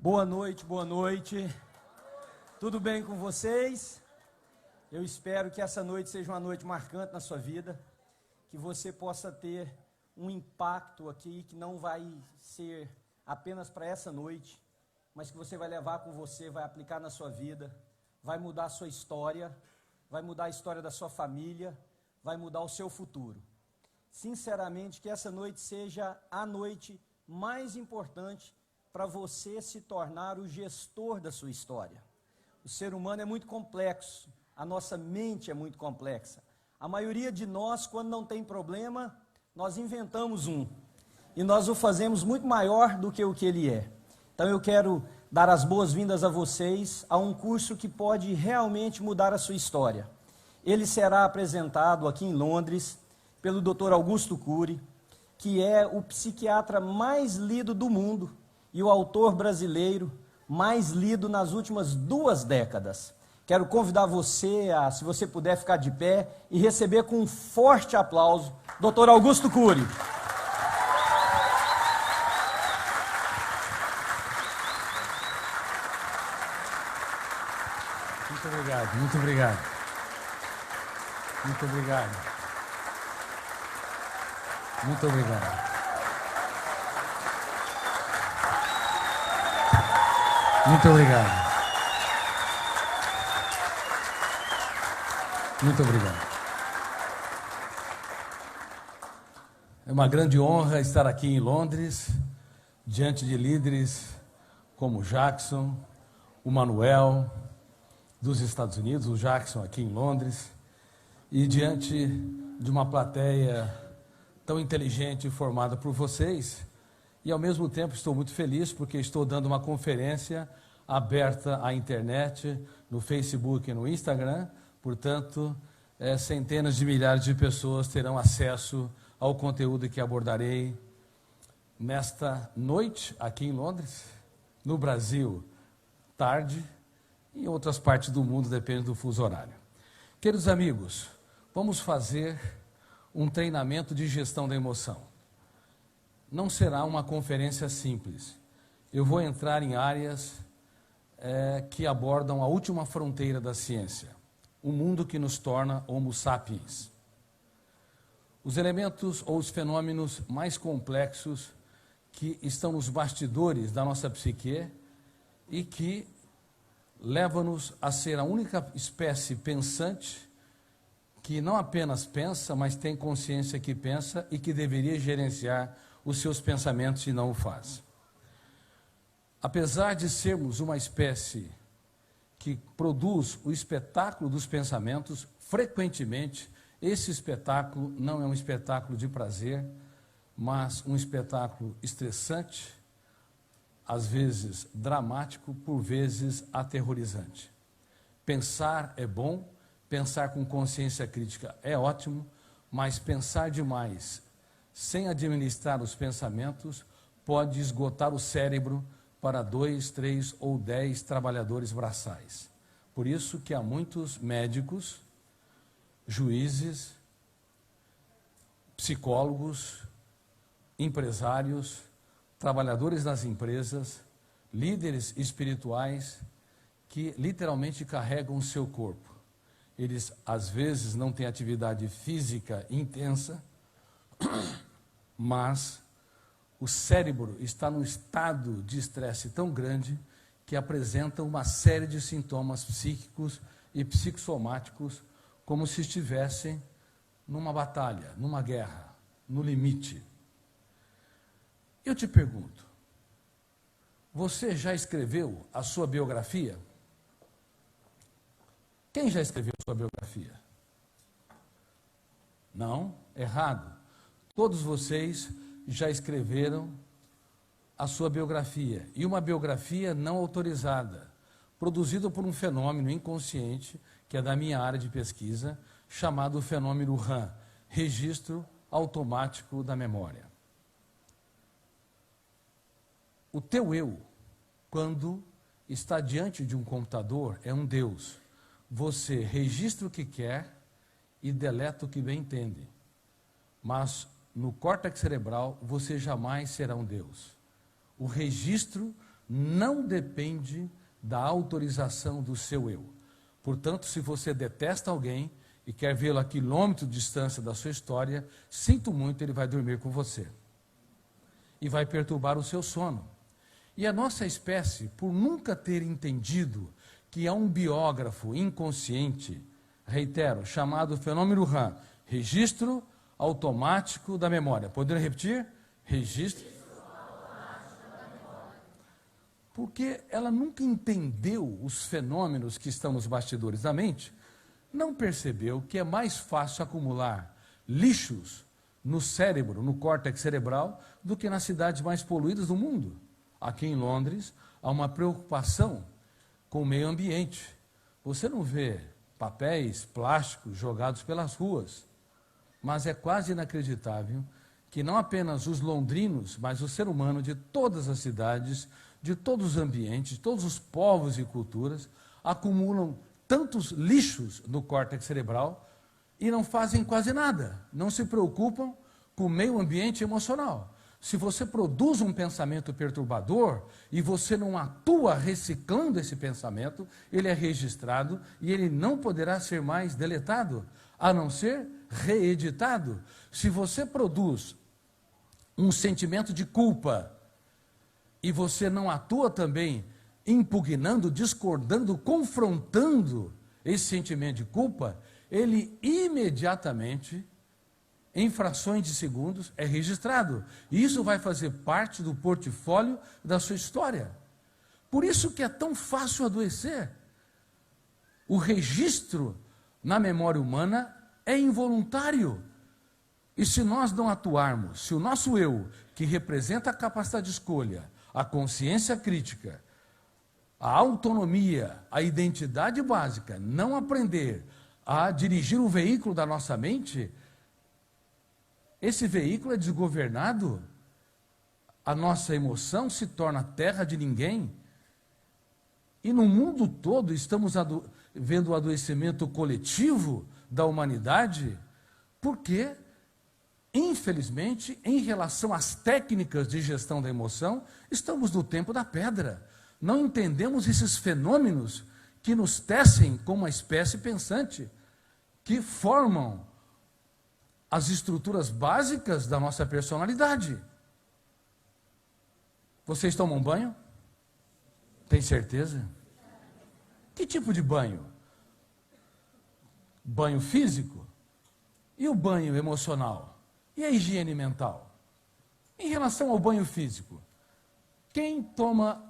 Boa noite, boa noite. Tudo bem com vocês? Eu espero que essa noite seja uma noite marcante na sua vida, que você possa ter um impacto aqui que não vai ser apenas para essa noite, mas que você vai levar com você, vai aplicar na sua vida, vai mudar a sua história, vai mudar a história da sua família, vai mudar o seu futuro. Sinceramente, que essa noite seja a noite mais importante para você se tornar o gestor da sua história. O ser humano é muito complexo, a nossa mente é muito complexa. A maioria de nós, quando não tem problema, nós inventamos um. E nós o fazemos muito maior do que o que ele é. Então eu quero dar as boas-vindas a vocês a um curso que pode realmente mudar a sua história. Ele será apresentado aqui em Londres pelo Dr. Augusto Cury, que é o psiquiatra mais lido do mundo e o autor brasileiro mais lido nas últimas 2 décadas. Quero convidar você a, se você puder, ficar de pé e receber com um forte aplauso Dr. Augusto Cury. Muito obrigado, muito obrigado. Muito obrigado. Muito obrigado. Muito obrigado. Muito obrigado. É uma grande honra estar aqui em Londres, diante de líderes como o Jackson, o Manuel, dos Estados Unidos, o Jackson aqui em Londres, e diante de uma plateia tão inteligente e formada por vocês, e ao mesmo tempo estou muito feliz porque estou dando uma conferência aberta à internet, no Facebook e no Instagram, portanto, centenas de milhares de pessoas terão acesso ao conteúdo que abordarei nesta noite aqui em Londres, no Brasil, tarde, e em outras partes do mundo, depende do fuso horário. Queridos amigos, vamos fazer um treinamento de gestão da emoção. Não será uma conferência simples. Eu vou entrar em áreas que abordam a última fronteira da ciência, o mundo que nos torna Homo sapiens. Os elementos ou os fenômenos mais complexos que estão nos bastidores da nossa psique e que levam-nos a ser a única espécie pensante que não apenas pensa, mas tem consciência que pensa e que deveria gerenciar os seus pensamentos e não o faz. Apesar de sermos uma espécie que produz o espetáculo dos pensamentos, frequentemente esse espetáculo não é um espetáculo de prazer, mas um espetáculo estressante, às vezes dramático, por vezes aterrorizante. Pensar é bom, pensar com consciência crítica é ótimo, mas pensar demais, sem administrar os pensamentos, pode esgotar o cérebro para 2, 3 ou 10 trabalhadores braçais. Por isso que há muitos médicos, juízes, psicólogos, empresários, trabalhadores das empresas, líderes espirituais que literalmente carregam o seu corpo. Eles, às vezes, não têm atividade física intensa, mas o cérebro está num estado de estresse tão grande que apresenta uma série de sintomas psíquicos e psicossomáticos como se estivessem numa batalha, numa guerra, no limite. Eu te pergunto, você já escreveu a sua biografia? Quem já escreveu a sua biografia? Não? Errado. Todos vocês já escreveram a sua biografia. E uma biografia não autorizada, produzida por um fenômeno inconsciente, que é da minha área de pesquisa, chamado fenômeno RAM, Registro Automático da Memória. O teu eu, quando está diante de um computador, é um Deus. Você registra o que quer e deleta o que bem entende. Mas no córtex cerebral, você jamais será um Deus. O registro não depende da autorização do seu eu. Portanto, se você detesta alguém e quer vê-lo a quilômetros de distância da sua história, sinto muito, ele vai dormir com você. E vai perturbar o seu sono. E a nossa espécie, por nunca ter entendido que há um biógrafo inconsciente, reitero, chamado fenômeno RAM, registro automático da memória. Poderia repetir? Registro automático da memória. Porque ela nunca entendeu os fenômenos que estão nos bastidores da mente, não percebeu que é mais fácil acumular lixos no cérebro, no córtex cerebral, do que nas cidades mais poluídas do mundo. Aqui em Londres, há uma preocupação com o meio ambiente. Você não vê papéis plásticos jogados pelas ruas, mas é quase inacreditável que não apenas os londrinos, mas o ser humano de todas as cidades, de todos os ambientes, de todos os povos e culturas, acumulam tantos lixos no córtex cerebral e não fazem quase nada, não se preocupam com o meio ambiente emocional. Se você produz um pensamento perturbador e você não atua reciclando esse pensamento, ele é registrado e ele não poderá ser mais deletado, a não ser reeditado. Se você produz um sentimento de culpa e você não atua também impugnando, discordando, confrontando esse sentimento de culpa, ele imediatamente, em frações de segundos, é registrado. E isso vai fazer parte do portfólio da sua história. Por isso que é tão fácil adoecer. O registro na memória humana é involuntário. E se nós não atuarmos, se o nosso eu, que representa a capacidade de escolha, a consciência crítica, a autonomia, a identidade básica, não aprender a dirigir o veículo da nossa mente, esse veículo é desgovernado, a nossa emoção se torna terra de ninguém, e no mundo todo estamos vendo o adoecimento coletivo da humanidade, porque, infelizmente, em relação às técnicas de gestão da emoção, estamos no tempo da pedra. Não entendemos esses fenômenos que nos tecem como uma espécie pensante, que formam as estruturas básicas da nossa personalidade. Vocês tomam banho? Tem certeza? Que tipo de banho? Banho físico? E o banho emocional? E a higiene mental? Em relação ao banho físico, quem toma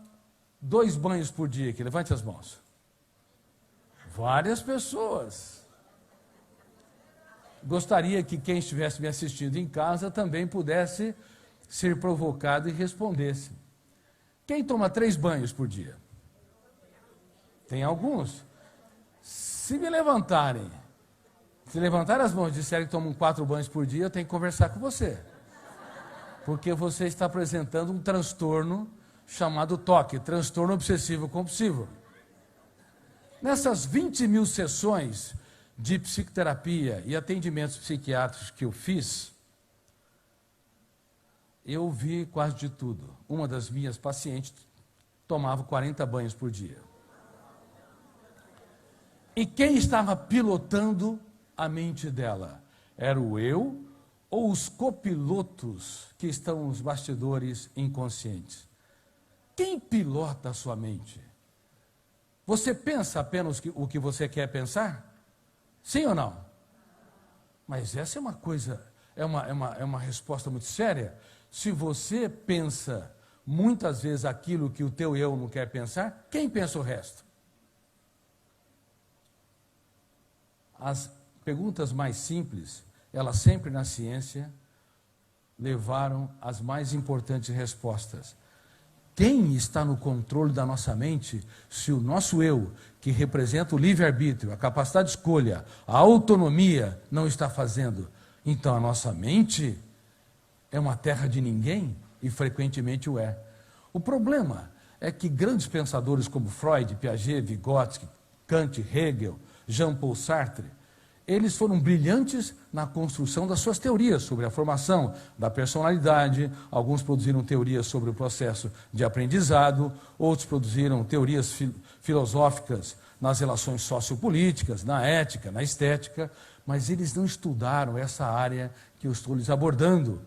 2 banhos por dia aqui? Levante as mãos. Várias pessoas. Gostaria que quem estivesse me assistindo em casa também pudesse ser provocado e respondesse. Quem toma 3 banhos por dia? Tem alguns. Se levantarem as mãos e disserem que tomam 4 banhos por dia, eu tenho que conversar com você. Porque você está apresentando um transtorno chamado TOC, transtorno obsessivo compulsivo. Nessas 20 mil sessões de psicoterapia e atendimentos psiquiátricos que eu fiz, eu vi quase de tudo. Uma das minhas pacientes tomava 40 banhos por dia. E quem estava pilotando a mente dela? Era o eu ou os copilotos que estão nos bastidores inconscientes? Quem pilota a sua mente? Você pensa apenas o que você quer pensar? Sim ou não? Mas essa é uma coisa, é uma resposta muito séria. Se você pensa muitas vezes aquilo que o teu eu não quer pensar, quem pensa o resto? As perguntas mais simples, elas sempre na ciência levaram as mais importantes respostas. Quem está no controle da nossa mente, se o nosso eu, que representa o livre-arbítrio, a capacidade de escolha, a autonomia, não está fazendo? Então a nossa mente é uma terra de ninguém e frequentemente o é. O problema é que grandes pensadores como Freud, Piaget, Vygotsky, Kant, Hegel, Jean-Paul Sartre, eles foram brilhantes na construção das suas teorias sobre a formação da personalidade. Alguns produziram teorias sobre o processo de aprendizado, outros produziram teorias filosóficas nas relações sociopolíticas, na ética, na estética, mas eles não estudaram essa área que eu estou lhes abordando.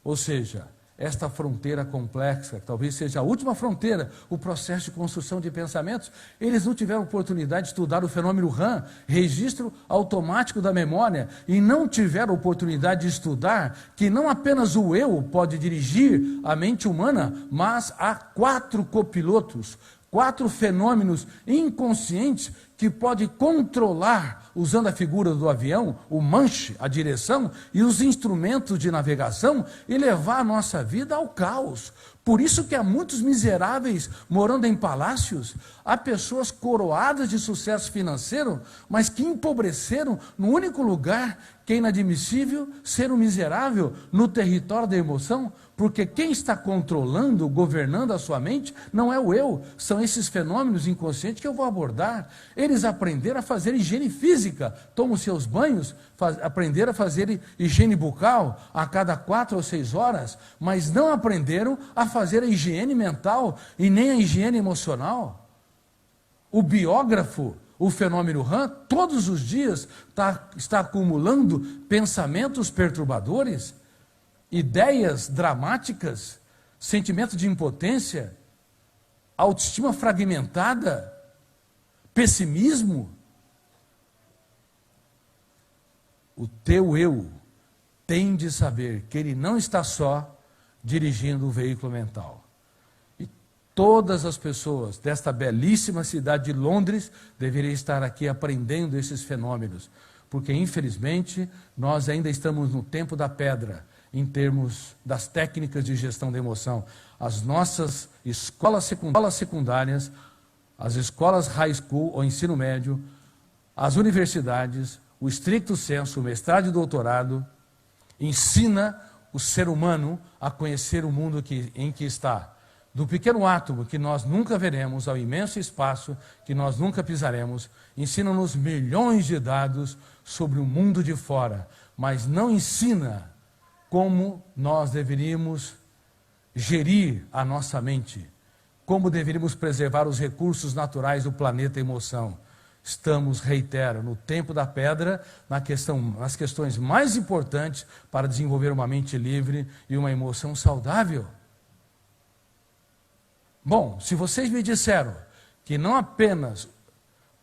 Ou seja, esta fronteira complexa, que talvez seja a última fronteira, o processo de construção de pensamentos, eles não tiveram oportunidade de estudar o fenômeno RAM, registro automático da memória, e não tiveram oportunidade de estudar que não apenas o eu pode dirigir a mente humana, mas há 4 copilotos, 4 fenômenos inconscientes que pode controlar, usando a figura do avião, o manche, a direção e os instrumentos de navegação, e levar a nossa vida ao caos. Por isso que há muitos miseráveis morando em palácios, há pessoas coroadas de sucesso financeiro, mas que empobreceram no único lugar que é inadmissível ser um miserável, no território da emoção, porque quem está controlando, governando a sua mente, não é o eu, são esses fenômenos inconscientes que eu vou abordar. Eles aprenderam a fazer higiene física, tomam seus banhos, aprenderam a fazer higiene bucal a cada 4 ou 6 horas, mas não aprenderam a fazer a higiene mental e nem a higiene emocional. O biógrafo, o fenômeno RAM, todos os dias está acumulando pensamentos perturbadores, ideias dramáticas, sentimento de impotência, autoestima fragmentada, pessimismo. O teu eu tem de saber que ele não está só dirigindo o veículo mental. E todas as pessoas desta belíssima cidade de Londres deveriam estar aqui aprendendo esses fenômenos, porque infelizmente nós ainda estamos no tempo da pedra, em termos das técnicas de gestão da emoção. As nossas escolas secundárias, as escolas high school ou ensino médio, as universidades, o stricto sensu, o mestrado e doutorado, ensina o ser humano a conhecer o mundo em que está. Do pequeno átomo que nós nunca veremos ao imenso espaço que nós nunca pisaremos, ensina-nos milhões de dados sobre o mundo de fora, mas não ensina como nós deveríamos gerir a nossa mente, como deveríamos preservar os recursos naturais do planeta emoção. Estamos, reitero, no tempo da pedra, nas questões mais importantes para desenvolver uma mente livre e uma emoção saudável. Bom, se vocês me disseram que não apenas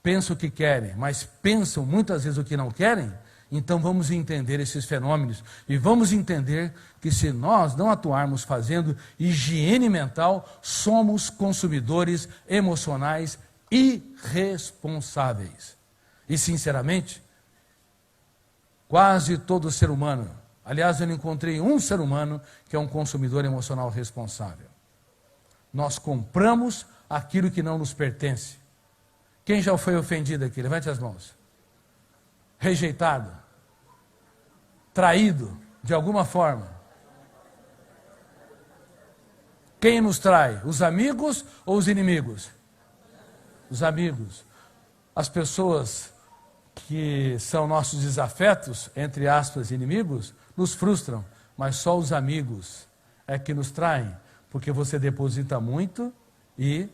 pensam o que querem, mas pensam muitas vezes o que não querem, então vamos entender esses fenômenos e vamos entender que se nós não atuarmos fazendo higiene mental, somos consumidores emocionais irresponsáveis. E sinceramente, quase todo ser humano, aliás, eu não encontrei um ser humano que é um consumidor emocional responsável. Nós compramos aquilo que não nos pertence. Quem já foi ofendido aqui? Levante as mãos. Rejeitado. Traído, de alguma forma. Quem nos trai? Os amigos ou os inimigos? Os amigos. As pessoas que são nossos desafetos, entre aspas, inimigos, nos frustram, mas só os amigos é que nos traem, porque você deposita muito e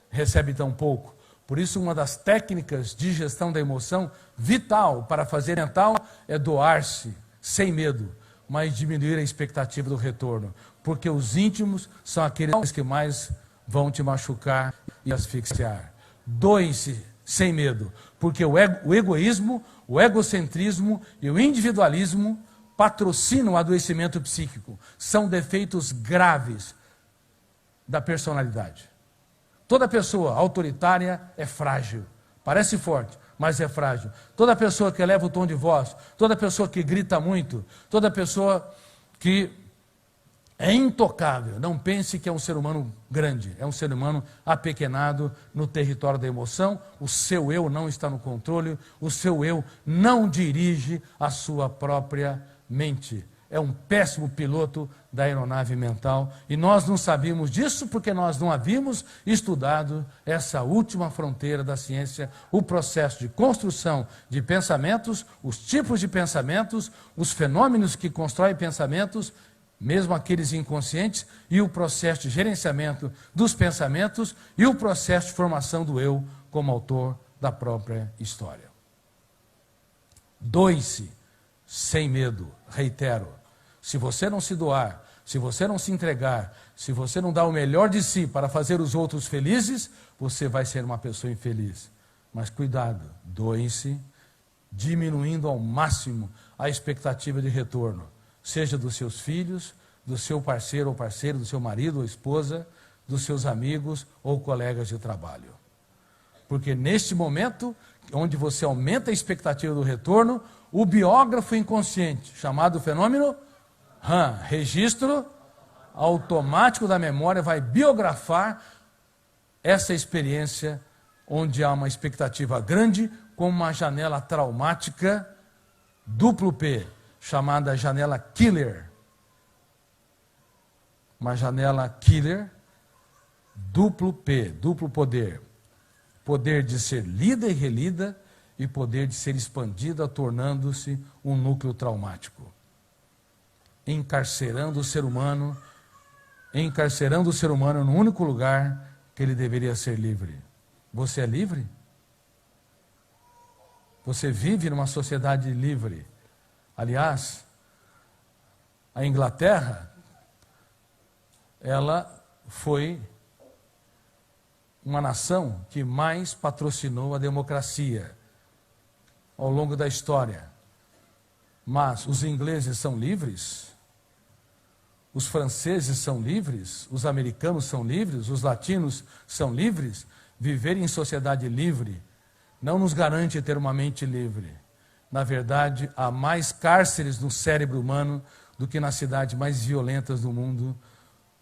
recebe tão pouco. Por isso, uma das técnicas de gestão da emoção vital para fazer mental é doar-se sem medo, mas diminuir a expectativa do retorno, porque os íntimos são aqueles que mais vão te machucar e asfixiar. Doem-se sem medo, porque o egoísmo, o egocentrismo e o individualismo patrocinam o adoecimento psíquico. São defeitos graves da personalidade. Toda pessoa autoritária é frágil, parece forte, mas é frágil. Toda pessoa que eleva o tom de voz, toda pessoa que grita muito, toda pessoa que é intocável, não pense que é um ser humano grande, é um ser humano apequenado no território da emoção. O seu eu não está no controle, o seu eu não dirige a sua própria mente. é um péssimo piloto da aeronave mental, e nós não sabíamos disso porque nós não havíamos estudado essa última fronteira da ciência, o processo de construção de pensamentos, os tipos de pensamentos, os fenômenos que constroem pensamentos, mesmo aqueles inconscientes, e o processo de gerenciamento dos pensamentos e o processo de formação do eu como autor da própria história. Doe-se sem medo, reitero. Se você não se doar, se você não se entregar, se você não dá o melhor de si para fazer os outros felizes, você vai ser uma pessoa infeliz. Mas cuidado, doe-se, diminuindo ao máximo a expectativa de retorno, seja dos seus filhos, do seu parceiro ou parceira, do seu marido ou esposa, dos seus amigos ou colegas de trabalho. Porque neste momento, onde você aumenta a expectativa do retorno, o biógrafo inconsciente, chamado fenômeno RAM, registro automático da memória, vai biografar essa experiência onde há uma expectativa grande, com uma janela traumática duplo P, chamada janela killer. Uma janela killer, duplo P, duplo poder. Poder de ser lida e relida e poder de ser expandida, tornando-se um núcleo traumático. Encarcerando o ser humano no único lugar que ele deveria ser livre. Você é livre? Você vive numa sociedade livre. Aliás, a Inglaterra, ela foi uma nação que mais patrocinou a democracia ao longo da história. Mas os ingleses são livres? Os franceses são livres? Os americanos são livres? Os latinos são livres? Viver em sociedade livre não nos garante ter uma mente livre. Na verdade, há mais cárceres no cérebro humano do que nas cidades mais violentas do mundo,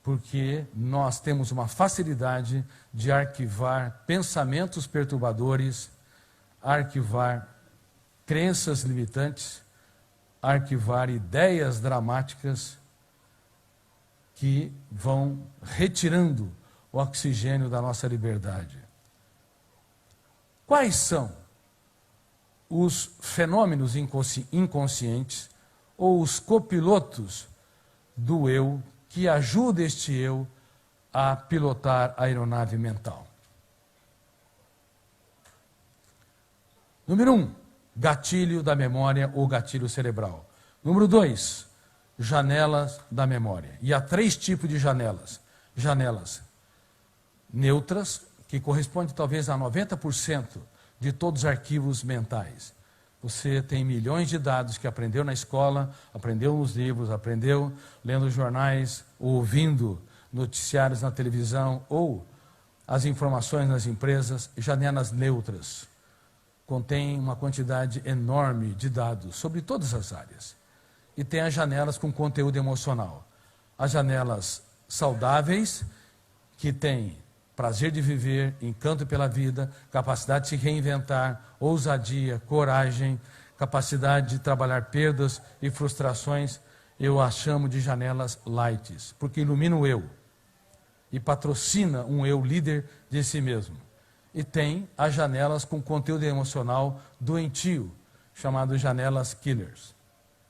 porque nós temos uma facilidade de arquivar pensamentos perturbadores, arquivar crenças limitantes, arquivar ideias dramáticas que vão retirando o oxigênio da nossa liberdade. Quais são os fenômenos inconscientes ou os copilotos do eu que ajudam este eu a pilotar a aeronave mental? Número 1, gatilho da memória ou gatilho cerebral. Número 2, janelas da memória. E há 3 tipos de janelas. Janelas neutras, que correspondem talvez a 90% de todos os arquivos mentais. Você tem milhões de dados que aprendeu na escola, aprendeu nos livros, aprendeu lendo jornais, ouvindo noticiários na televisão ou as informações nas empresas. Janelas neutras contêm uma quantidade enorme de dados sobre todas as áreas. E tem as janelas com conteúdo emocional. As janelas saudáveis, que têm prazer de viver, encanto pela vida, capacidade de se reinventar, ousadia, coragem, capacidade de trabalhar perdas e frustrações, eu as chamo de janelas light, porque ilumina o eu e patrocina um eu líder de si mesmo. E tem as janelas com conteúdo emocional doentio, chamadas janelas killers.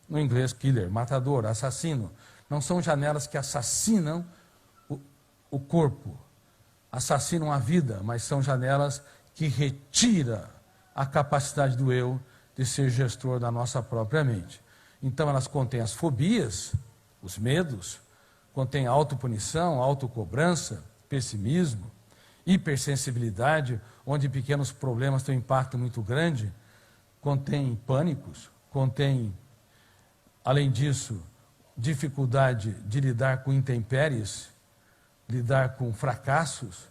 No inglês, killer, matador, assassino. Não são janelas que assassinam o corpo, assassinam a vida, mas são janelas que retiram a capacidade do eu de ser gestor da nossa própria mente. Então elas contêm as fobias, os medos, contêm autopunição, autocobrança, pessimismo, hipersensibilidade, onde pequenos problemas têm um impacto muito grande, contém pânicos, contém, além disso, dificuldade de lidar com intempéries, lidar com fracassos,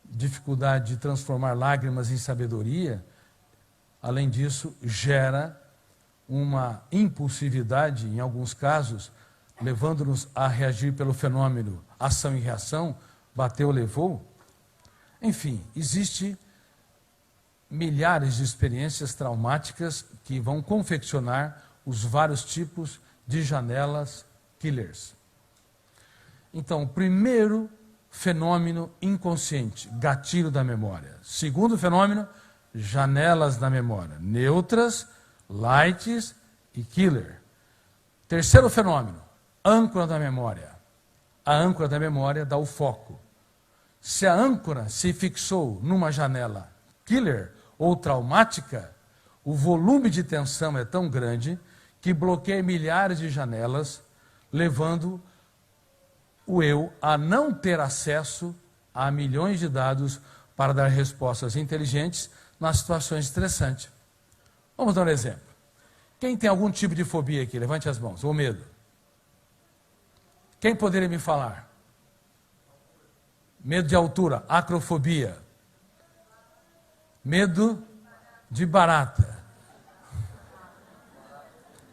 dificuldade de transformar lágrimas em sabedoria. Além disso, gera uma impulsividade, em alguns casos, levando-nos a reagir pelo fenômeno ação e reação, bateu, levou. Enfim, existe milhares de experiências traumáticas que vão confeccionar os vários tipos de janelas killers. Então, o primeiro fenômeno inconsciente, gatilho da memória. Segundo fenômeno, janelas da memória, neutras, lights e killer. Terceiro fenômeno, âncora da memória. A âncora da memória dá o foco. Se a âncora se fixou numa janela killer ou traumática, o volume de tensão é tão grande que bloqueia milhares de janelas, levando o eu a não ter acesso a milhões de dados para dar respostas inteligentes nas situações estressantes. Vamos dar um exemplo. Quem tem algum tipo de fobia aqui? Levante as mãos. Ou medo. Quem poderia me falar? Medo de altura, acrofobia. Medo de barata.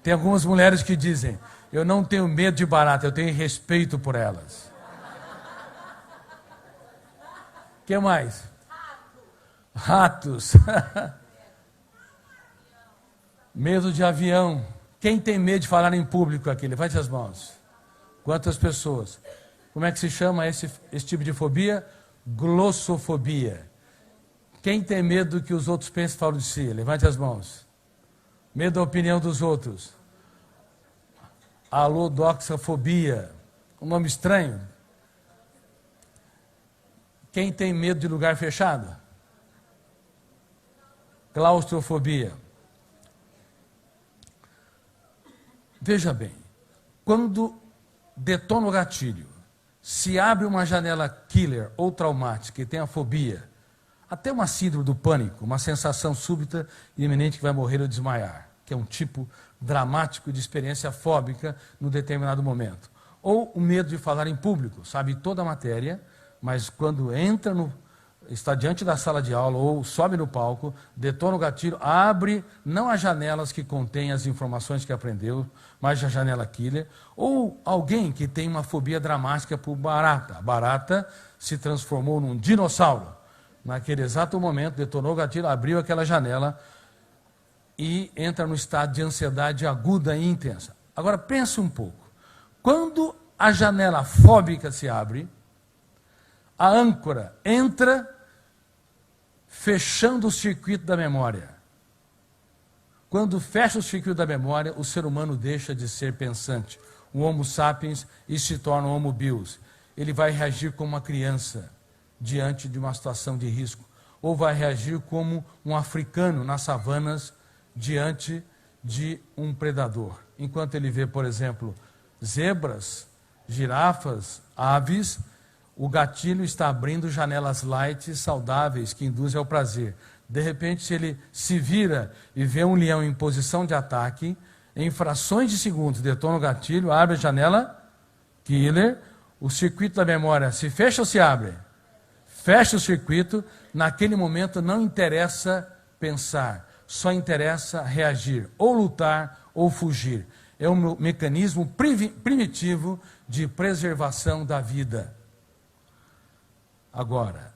Tem algumas mulheres que dizem: eu não tenho medo de barata, eu tenho respeito por elas. O que mais? Ratos. Medo de avião. Quem tem medo de falar em público aqui? Levante as mãos. Quantas pessoas? Como é que se chama esse tipo de fobia? Glossofobia. Quem tem medo do que os outros pensam e falam de si? Levante as mãos. Medo da opinião dos outros. Alodoxafobia. Um nome estranho. Quem tem medo de lugar fechado? Claustrofobia. Veja bem, quando detona o gatilho, se abre uma janela killer ou traumática e tem a fobia, até uma síndrome do pânico, uma sensação súbita e iminente que vai morrer ou desmaiar, que é um tipo dramático de experiência fóbica no determinado momento. Ou o medo de falar em público, sabe toda a matéria, mas quando está diante da sala de aula ou sobe no palco, detona o gatilho, abre não as janelas que contêm as informações que aprendeu, mas a janela killer. Ou alguém que tem uma fobia dramática por barata. A barata se transformou num dinossauro. Naquele exato momento, detonou o gatilho, abriu aquela janela e entra no estado de ansiedade aguda e intensa. Agora, pense um pouco. Quando a janela fóbica se abre, a âncora entra fechando o circuito da memória. Quando fecha o circuito da memória, o ser humano deixa de ser pensante, o Homo sapiens, e se torna o Homo bios. Ele vai reagir como uma criança diante de uma situação de risco, ou vai reagir como um africano nas savanas diante de um predador. Enquanto ele vê, por exemplo, zebras, girafas, aves, o gatilho está abrindo janelas light saudáveis que induzem ao prazer. De repente, se ele se vira e vê um leão em posição de ataque, em frações de segundos detona o gatilho, abre a janela killer, o circuito da memória se fecha ou se abre? Fecha o circuito. Naquele momento não interessa pensar, só interessa reagir, ou lutar ou fugir. É um mecanismo primitivo de preservação da vida. Agora,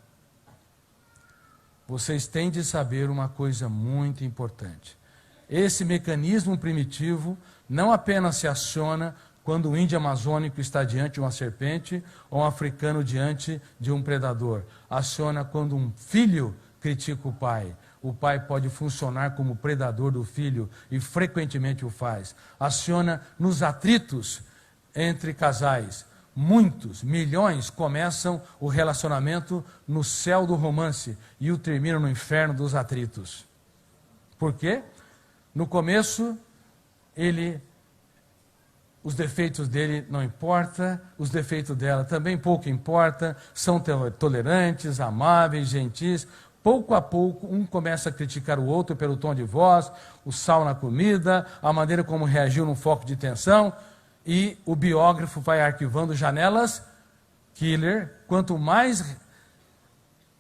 vocês têm de saber uma coisa muito importante. Esse mecanismo primitivo não apenas se aciona quando o índio amazônico está diante de uma serpente ou um africano diante de um predador. Aciona quando um filho critica o pai. O pai pode funcionar como predador do filho e frequentemente o faz. Aciona nos atritos entre casais. Muitos, milhões, começam o relacionamento no céu do romance e o terminam no inferno dos atritos. Por quê? No começo, os defeitos dele não importam, os defeitos dela também pouco importa, são tolerantes, amáveis, gentis. Pouco a pouco, um começa a criticar o outro pelo tom de voz, o sal na comida, a maneira como reagiu num foco de tensão. E o biógrafo vai arquivando janelas killer. Quanto mais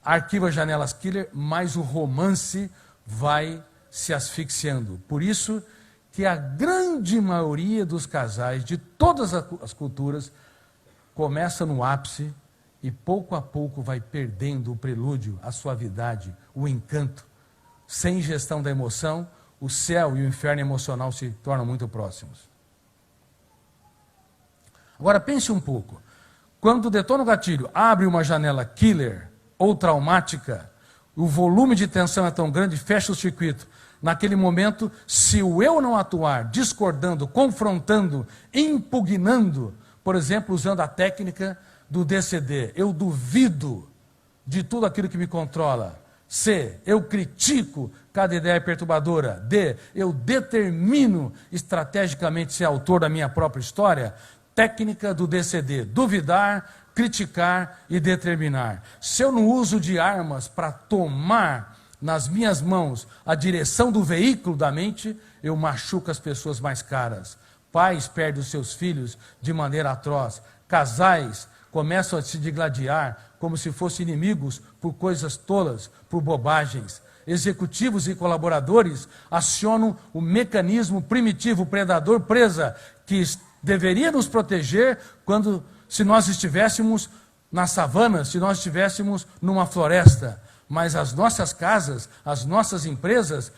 arquiva janelas killer, mais o romance vai se asfixiando. Por isso que a grande maioria dos casais de todas as culturas começa no ápice e pouco a pouco vai perdendo o prelúdio, a suavidade, o encanto. Sem gestão da emoção, o céu e o inferno emocional se tornam muito próximos. Agora pense um pouco. Quando detona o gatilho, abre uma janela killer ou traumática, o volume de tensão é tão grande, fecha o circuito. Naquele momento, se o eu não atuar, discordando, confrontando, impugnando, por exemplo, usando a técnica do DCD, eu duvido de tudo aquilo que me controla. C, eu critico cada ideia perturbadora. D, eu determino estrategicamente ser autor da minha própria história. Técnica do DCD, duvidar, criticar e determinar. Se eu não uso de armas para tomar nas minhas mãos a direção do veículo da mente, eu machuco as pessoas mais caras. Pais perdem os seus filhos de maneira atroz. Casais começam a se digladiar como se fossem inimigos por coisas tolas, por bobagens. Executivos e colaboradores acionam o mecanismo primitivo predador-presa que deveria nos proteger se nós estivéssemos na savana, se nós estivéssemos numa floresta. Mas as nossas casas, as nossas empresas,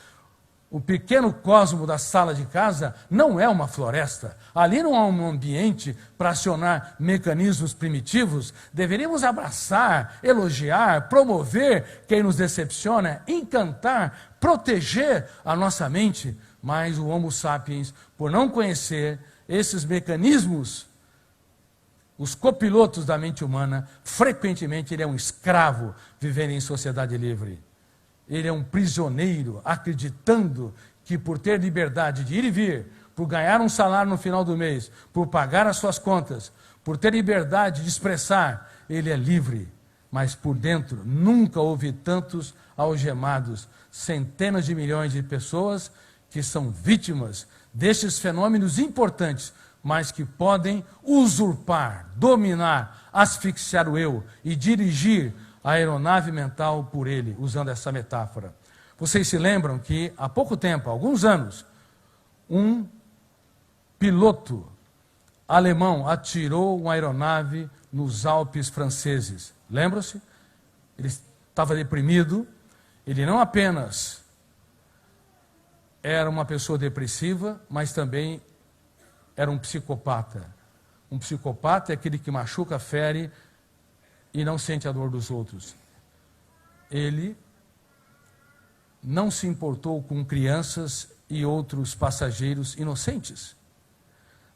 o pequeno cosmo da sala de casa não é uma floresta. Ali não há um ambiente para acionar mecanismos primitivos. Deveríamos abraçar, elogiar, promover quem nos decepciona, encantar, proteger a nossa mente. Mas o Homo sapiens, por não conhecer esses mecanismos, os copilotos da mente humana, frequentemente ele é um escravo vivendo em sociedade livre. Ele é um prisioneiro, acreditando que por ter liberdade de ir e vir, por ganhar um salário no final do mês, por pagar as suas contas, por ter liberdade de expressar, ele é livre. Mas por dentro nunca houve tantos algemados, centenas de milhões de pessoas que são vítimas destes fenômenos importantes, mas que podem usurpar, dominar, asfixiar o eu e dirigir a aeronave mental por ele, usando essa metáfora. Vocês se lembram que há pouco tempo, há alguns anos, um piloto alemão atirou uma aeronave nos Alpes franceses. Lembram-se? Ele estava deprimido, ele não apenas era uma pessoa depressiva, mas também era um psicopata. Um psicopata é aquele que machuca, fere e não sente a dor dos outros. Ele não se importou com crianças e outros passageiros inocentes.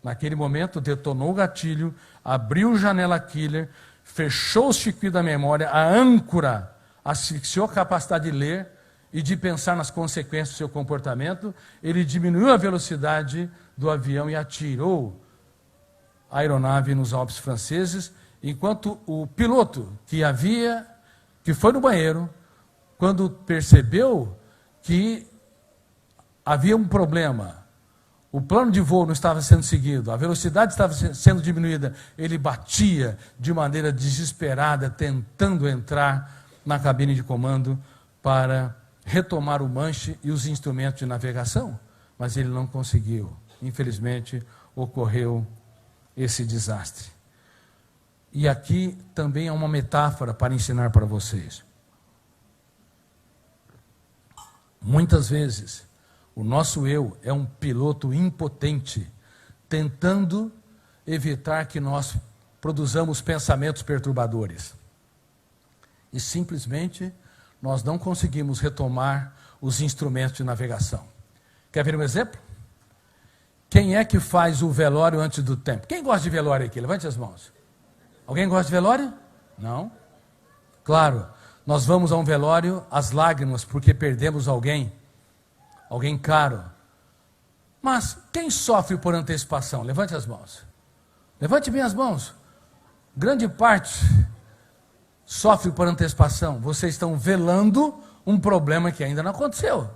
Naquele momento, detonou o gatilho, abriu janela killer, fechou o circuito da memória, a âncora, asfixiou a capacidade de ler e de pensar nas consequências do seu comportamento. Ele diminuiu a velocidade do avião e atirou a aeronave nos Alpes franceses, enquanto o piloto que foi no banheiro, quando percebeu que havia um problema, o plano de voo não estava sendo seguido, a velocidade estava sendo diminuída, ele batia de maneira desesperada, tentando entrar na cabine de comando para retomar o manche e os instrumentos de navegação, mas ele não conseguiu. Infelizmente, ocorreu esse desastre. E aqui também é uma metáfora para ensinar para vocês. Muitas vezes, o nosso eu é um piloto impotente, tentando evitar que nós produzamos pensamentos perturbadores. E simplesmente nós não conseguimos retomar os instrumentos de navegação. Quer ver um exemplo? Quem é que faz o velório antes do tempo? Quem gosta de velório aqui? Levante as mãos. Alguém gosta de velório? Não? Claro, nós vamos a um velório às lágrimas porque perdemos alguém caro. Mas quem sofre por antecipação? Levante as mãos. Levante bem as mãos. Grande parte sofre por antecipação. Vocês estão velando um problema que ainda não aconteceu.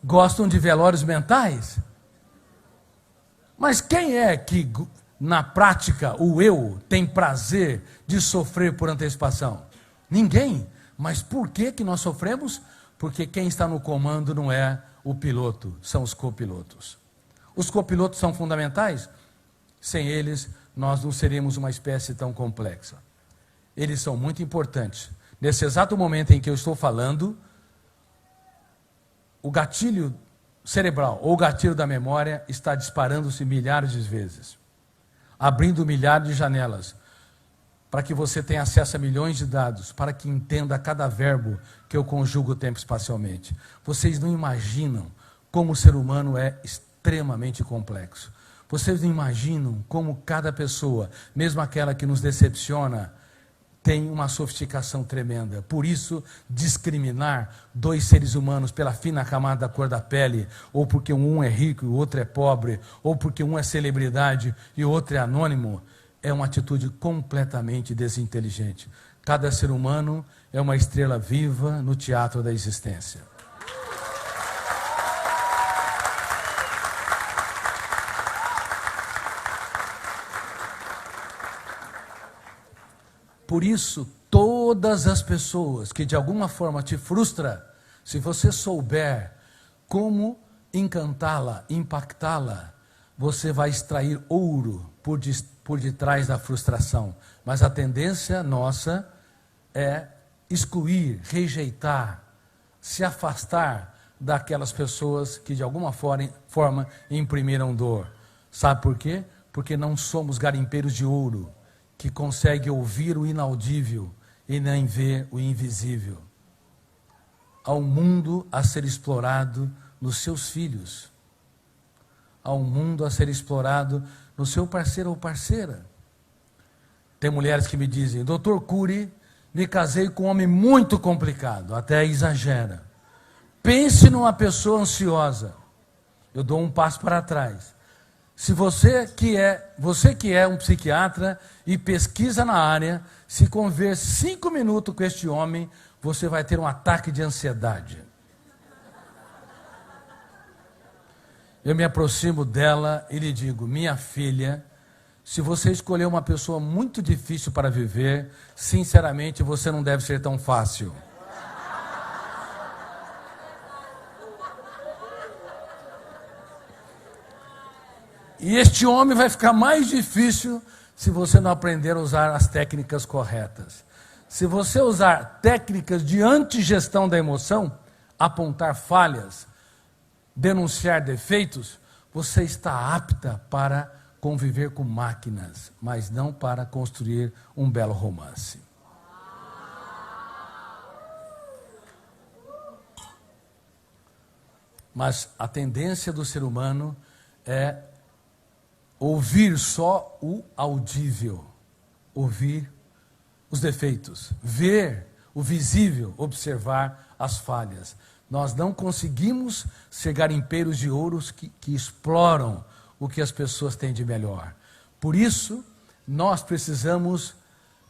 Gostam de velórios mentais? Mas quem é que, na prática, o eu tem prazer de sofrer por antecipação? Ninguém. Mas por que nós sofremos? Porque quem está no comando não é o piloto, são os copilotos. Os copilotos são fundamentais? Sem eles, nós não seríamos uma espécie tão complexa. Eles são muito importantes. Nesse exato momento em que eu estou falando, o gatilho cerebral ou o gatilho da memória está disparando-se milhares de vezes. abrindo milhares de janelas, para que você tenha acesso a milhões de dados, para que entenda cada verbo que eu conjugo tempo espacialmente. Vocês não imaginam como o ser humano é extremamente complexo. Vocês não imaginam como cada pessoa, mesmo aquela que nos decepciona, tem uma sofisticação tremenda. Por isso, discriminar dois seres humanos pela fina camada da cor da pele, ou porque um é rico e o outro é pobre, ou porque um é celebridade e o outro é anônimo, é uma atitude completamente desinteligente. Cada ser humano é uma estrela viva no teatro da existência. Por isso, todas as pessoas que de alguma forma te frustram, se você souber como encantá-la, impactá-la, você vai extrair ouro por detrás da frustração. Mas a tendência nossa é excluir, rejeitar, se afastar daquelas pessoas que de alguma forma imprimiram dor. Sabe por quê? Porque não somos garimpeiros de ouro, que consegue ouvir o inaudível e nem ver o invisível. Há um mundo a ser explorado nos seus filhos. Há um mundo a ser explorado no seu parceiro ou parceira. Tem mulheres que me dizem: Dr. Cury, me casei com um homem muito complicado, até exagera. Pense numa pessoa ansiosa. Eu dou um passo para trás. Se você que é um psiquiatra e pesquisa na área, se conver 5 minutos com este homem, você vai ter um ataque de ansiedade. Eu me aproximo dela e lhe digo: minha filha, se você escolher uma pessoa muito difícil para viver, sinceramente você não deve ser tão fácil. E este homem vai ficar mais difícil se você não aprender a usar as técnicas corretas. Se você usar técnicas de antigestão da emoção, apontar falhas, denunciar defeitos, você está apta para conviver com máquinas, mas não para construir um belo romance. Mas a tendência do ser humano é ouvir só o audível, ouvir os defeitos, ver o visível, observar as falhas. Nós não conseguimos ser garimpeiros de ouros que exploram o que as pessoas têm de melhor. Por isso, nós precisamos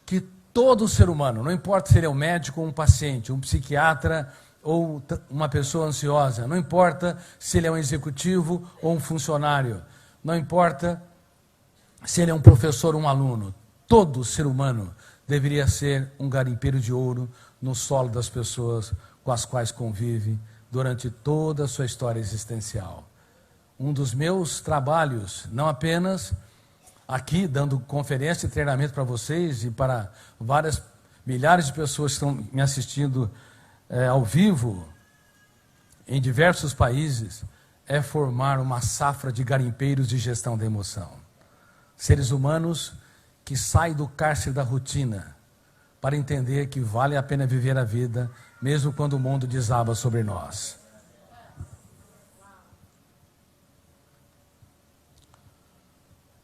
que todo ser humano, não importa se ele é um médico ou um paciente, um psiquiatra ou uma pessoa ansiosa, não importa se ele é um executivo ou um funcionário, não importa se ele é um professor ou um aluno, todo ser humano deveria ser um garimpeiro de ouro no solo das pessoas com as quais convive durante toda a sua história existencial. Um dos meus trabalhos, não apenas aqui dando conferência e treinamento para vocês e para várias milhares de pessoas que estão me assistindo ao vivo em diversos países, é formar uma safra de garimpeiros de gestão da emoção. Seres humanos que saem do cárcere da rotina para entender que vale a pena viver a vida, mesmo quando o mundo desaba sobre nós.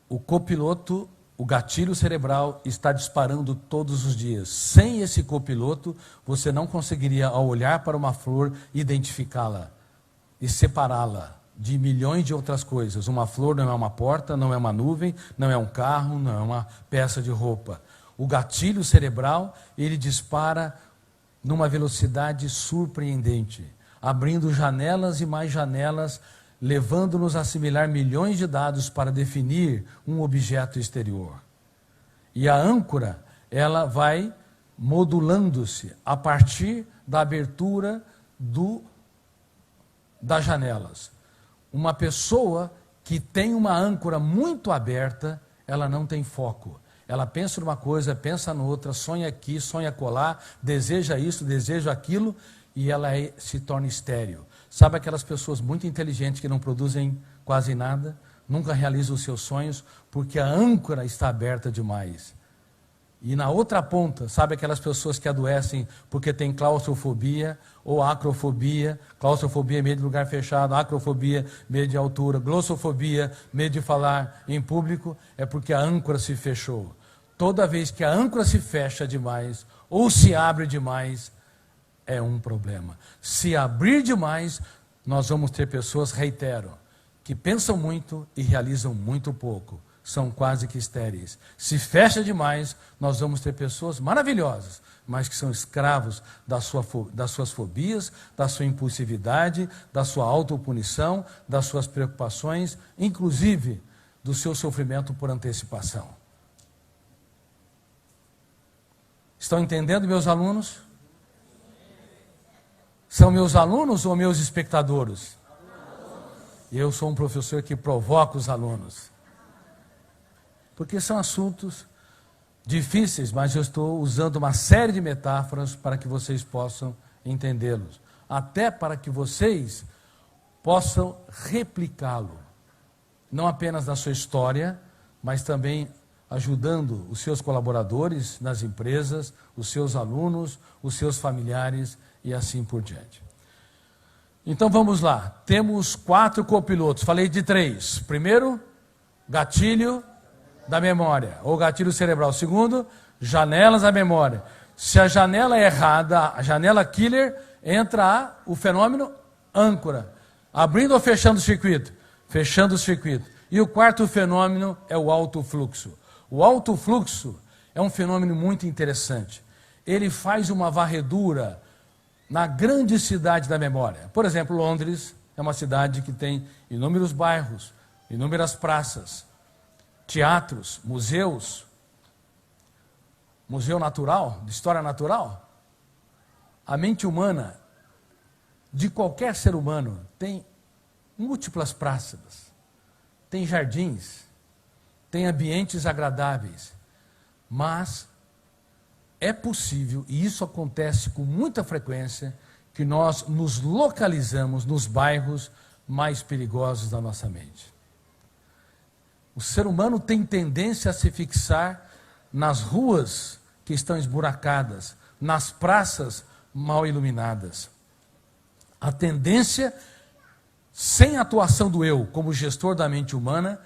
O copiloto, o gatilho cerebral está disparando todos os dias. Sem esse copiloto, você não conseguiria, ao olhar para uma flor, identificá-la e separá-la de milhões de outras coisas. Uma flor não é uma porta, não é uma nuvem, não é um carro, não é uma peça de roupa. O gatilho cerebral, ele dispara numa velocidade surpreendente, abrindo janelas e mais janelas, levando-nos a assimilar milhões de dados para definir um objeto exterior. E a âncora, ela vai modulando-se a partir da abertura das janelas. Uma pessoa que tem uma âncora muito aberta, ela não tem foco. Ela pensa numa coisa, pensa noutra, sonha aqui, sonha acolá, deseja isso, deseja aquilo, e ela se torna estéril. Sabe aquelas pessoas muito inteligentes que não produzem quase nada? nunca realizam os seus sonhos, porque a âncora está aberta demais. E na outra ponta, sabe aquelas pessoas que adoecem porque têm claustrofobia ou acrofobia? Claustrofobia, medo de lugar fechado, acrofobia, medo de altura, glossofobia, medo de falar em público, é porque a âncora se fechou. Toda vez que a âncora se fecha demais ou se abre demais, é um problema. Se abrir demais, nós vamos ter pessoas, reitero, que pensam muito e realizam muito pouco. São quase que estéreis. Se fecha demais, nós vamos ter pessoas maravilhosas, mas que são escravos das suas fobias, da sua impulsividade, da sua autopunição, das suas preocupações, inclusive do seu sofrimento por antecipação. Estão entendendo, meus alunos? São meus alunos ou meus espectadores? Eu sou um professor que provoca os alunos. Porque são assuntos difíceis, mas eu estou usando uma série de metáforas para que vocês possam entendê-los. Até para que vocês possam replicá-lo. Não apenas na sua história, mas também ajudando os seus colaboradores nas empresas, os seus alunos, os seus familiares e assim por diante. Então vamos lá. Temos 4 copilotos. Falei de 3. Primeiro, gatilho da memória, ou gatilho cerebral. Segundo, janelas da memória. Se a janela é errada, a janela killer, entra o fenômeno âncora. Abrindo ou fechando o circuito? Fechando o circuito. E o quarto fenômeno é o alto fluxo. O alto fluxo é um fenômeno muito interessante. Ele faz uma varredura na grande cidade da memória. Por exemplo, Londres é uma cidade que tem inúmeros bairros, inúmeras praças, teatros, museus, museu natural, de história natural. A mente humana, de qualquer ser humano, tem múltiplas praças, tem jardins, tem ambientes agradáveis, mas é possível, e isso acontece com muita frequência, que nós nos localizamos nos bairros mais perigosos da nossa mente. O ser humano tem tendência a se fixar nas ruas que estão esburacadas, nas praças mal iluminadas. A tendência, sem atuação do eu, como gestor da mente humana,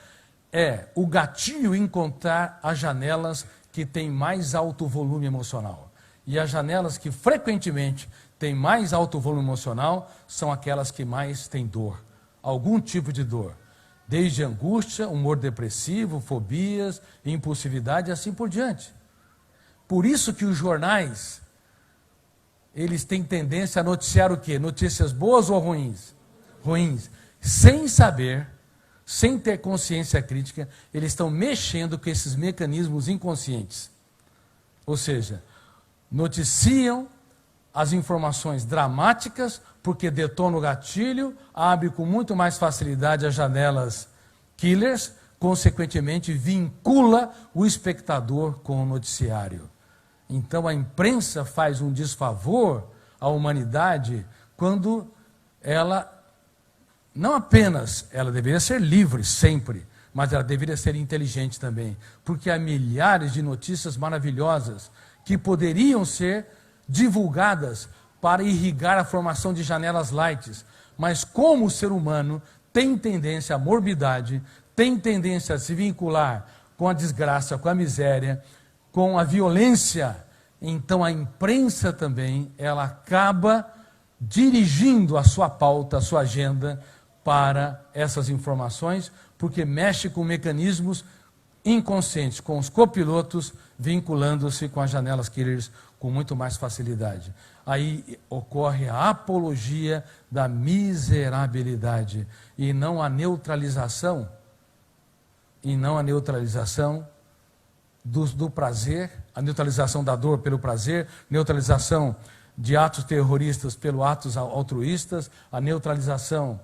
é o gatilho encontrar as janelas que têm mais alto volume emocional. E as janelas que frequentemente têm mais alto volume emocional são aquelas que mais têm dor, algum tipo de dor. Desde angústia, humor depressivo, fobias, impulsividade e assim por diante. Por isso que os jornais, eles têm tendência a noticiar o quê? Notícias boas ou ruins? Ruins. Sem saber, sem ter consciência crítica, eles estão mexendo com esses mecanismos inconscientes. Ou seja, noticiam as informações dramáticas, porque detona o gatilho, abre com muito mais facilidade as janelas killers, consequentemente vincula o espectador com o noticiário. Então a imprensa faz um desfavor à humanidade quando ela, não apenas, ela deveria ser livre sempre, mas ela deveria ser inteligente também, porque há milhares de notícias maravilhosas que poderiam ser divulgadas para irrigar a formação de janelas light, mas como o ser humano tem tendência à morbidade, tem tendência a se vincular com a desgraça, com a miséria, com a violência, então a imprensa também, ela acaba dirigindo a sua pauta, a sua agenda para essas informações, porque mexe com mecanismos inconscientes, com os copilotos vinculando-se com as janelas killers com muito mais facilidade. Aí ocorre a apologia da miserabilidade e não a neutralização, do prazer, a neutralização da dor pelo prazer, neutralização de atos terroristas pelos atos altruístas, a neutralização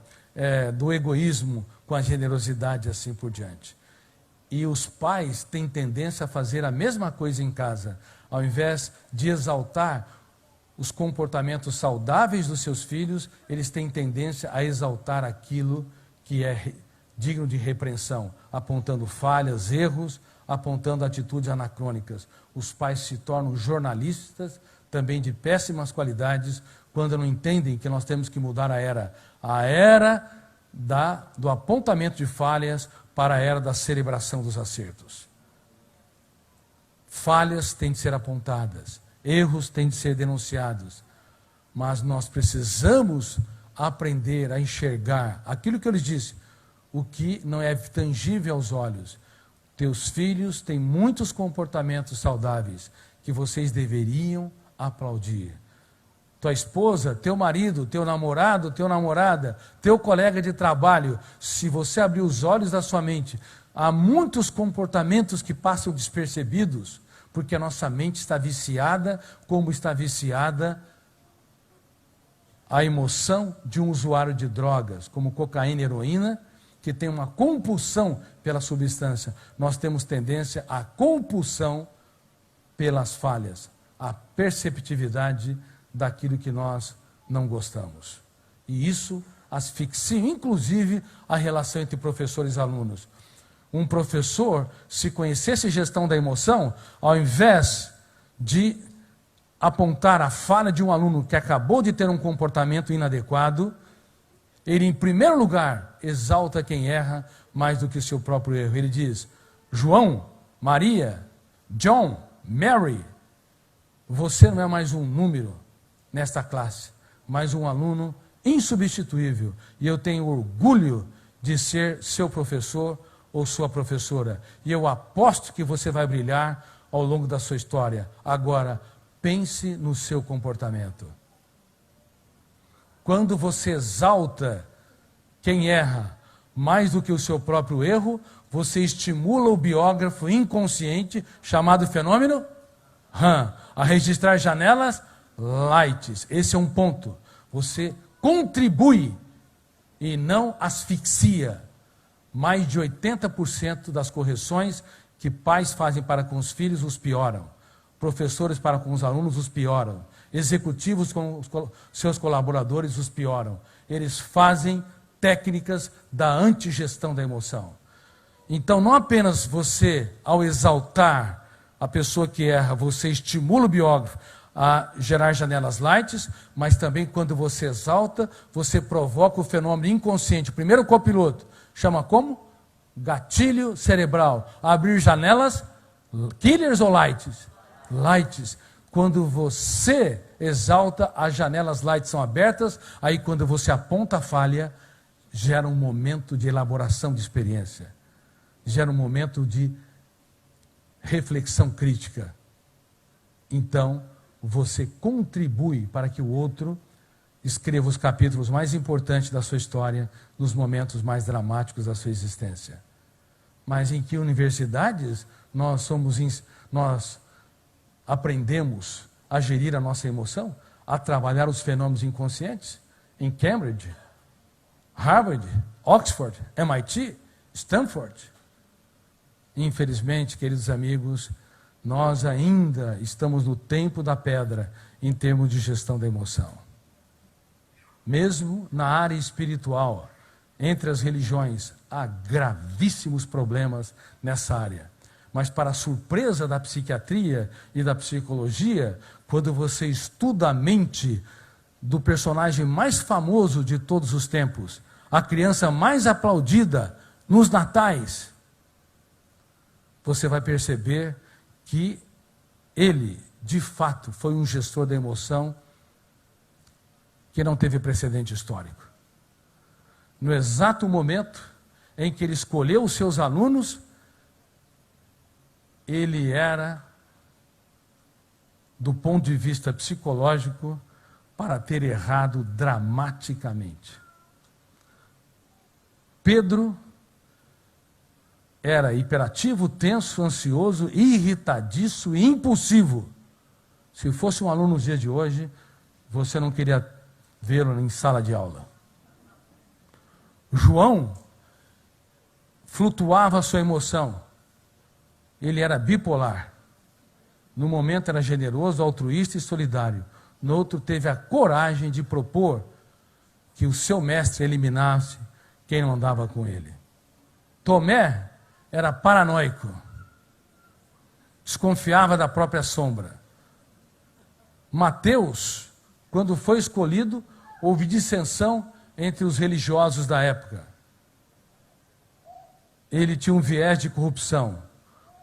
do egoísmo com a generosidade e assim por diante. E os pais têm tendência a fazer a mesma coisa em casa, ao invés de exaltar os comportamentos saudáveis dos seus filhos, eles têm tendência a exaltar aquilo que é digno de repreensão, apontando falhas, erros, apontando atitudes anacrônicas. Os pais se tornam jornalistas, também de péssimas qualidades, quando não entendem que nós temos que mudar a era do apontamento de falhas para a era da celebração dos acertos. Falhas têm de ser apontadas, erros têm de ser denunciados, mas nós precisamos aprender a enxergar aquilo que eu lhes disse, o que não é tangível aos olhos. Teus filhos têm muitos comportamentos saudáveis que vocês deveriam aplaudir. Tua esposa, teu marido, teu namorado, tua namorada, teu colega de trabalho, se você abrir os olhos da sua mente, há muitos comportamentos que passam despercebidos, porque a nossa mente está viciada, como está viciada a emoção de um usuário de drogas, como cocaína e heroína, que tem uma compulsão pela substância. Nós temos tendência à compulsão pelas falhas, à perceptividade daquilo que nós não gostamos. E isso asfixia, inclusive, a relação entre professores e alunos. Um professor, se conhecesse gestão da emoção, ao invés de apontar a falha de um aluno que acabou de ter um comportamento inadequado, ele, em primeiro lugar, exalta quem erra mais do que seu próprio erro. Ele diz: João, Maria, John, Mary, você não é mais um número nesta classe, mas um aluno insubstituível. E eu tenho orgulho de ser seu professor ou sua professora. E eu aposto que você vai brilhar ao longo da sua história. Agora, pense no seu comportamento. Quando você exalta quem erra mais do que o seu próprio erro, você estimula o biógrafo inconsciente, chamado fenômeno a registrar janelas lights. Esse é um ponto. Você contribui e não asfixia. Mais de 80% das correções que pais fazem para com os filhos os pioram. Professores para com os alunos os pioram. Executivos com os seus colaboradores os pioram. Eles fazem técnicas da antigestão da emoção. Então, não apenas você, ao exaltar a pessoa que erra, você estimula o biógrafo a gerar janelas lights, mas também quando você exalta, você provoca o fenômeno inconsciente. O primeiro copiloto chama como? Gatilho cerebral. Abrir janelas, killers ou lights? Lights. Quando você exalta, as janelas lights são abertas, aí quando você aponta a falha, gera um momento de elaboração de experiência, gera um momento de reflexão crítica. Então, você contribui para que o outro escreva os capítulos mais importantes da sua história, nos momentos mais dramáticos da sua existência. Mas em que universidades nós aprendemos a gerir a nossa emoção, a trabalhar os fenômenos inconscientes? Em Cambridge, Harvard, Oxford, MIT, Stanford. Infelizmente, queridos amigos, nós ainda estamos no tempo da pedra em termos de gestão da emoção. Mesmo na área espiritual, entre as religiões, há gravíssimos problemas nessa área. Mas, para a surpresa da psiquiatria e da psicologia, quando você estuda a mente do personagem mais famoso de todos os tempos, a criança mais aplaudida nos natais, você vai perceber que ele, de fato, foi um gestor da emoção que não teve precedente histórico. No exato momento em que ele escolheu os seus alunos, ele era, do ponto de vista psicológico, para ter errado dramaticamente. Pedro era hiperativo, tenso, ansioso, irritadiço e impulsivo. Se fosse um aluno nos dias de hoje, você não queria vê-lo em sala de aula. João flutuava a sua emoção. Ele era bipolar. No momento era generoso, altruísta e solidário. No outro teve a coragem de propor que o seu mestre eliminasse quem não andava com ele. Tomé era paranoico, desconfiava da própria sombra. Mateus, quando foi escolhido, houve dissensão entre os religiosos da época. Ele tinha um viés de corrupção.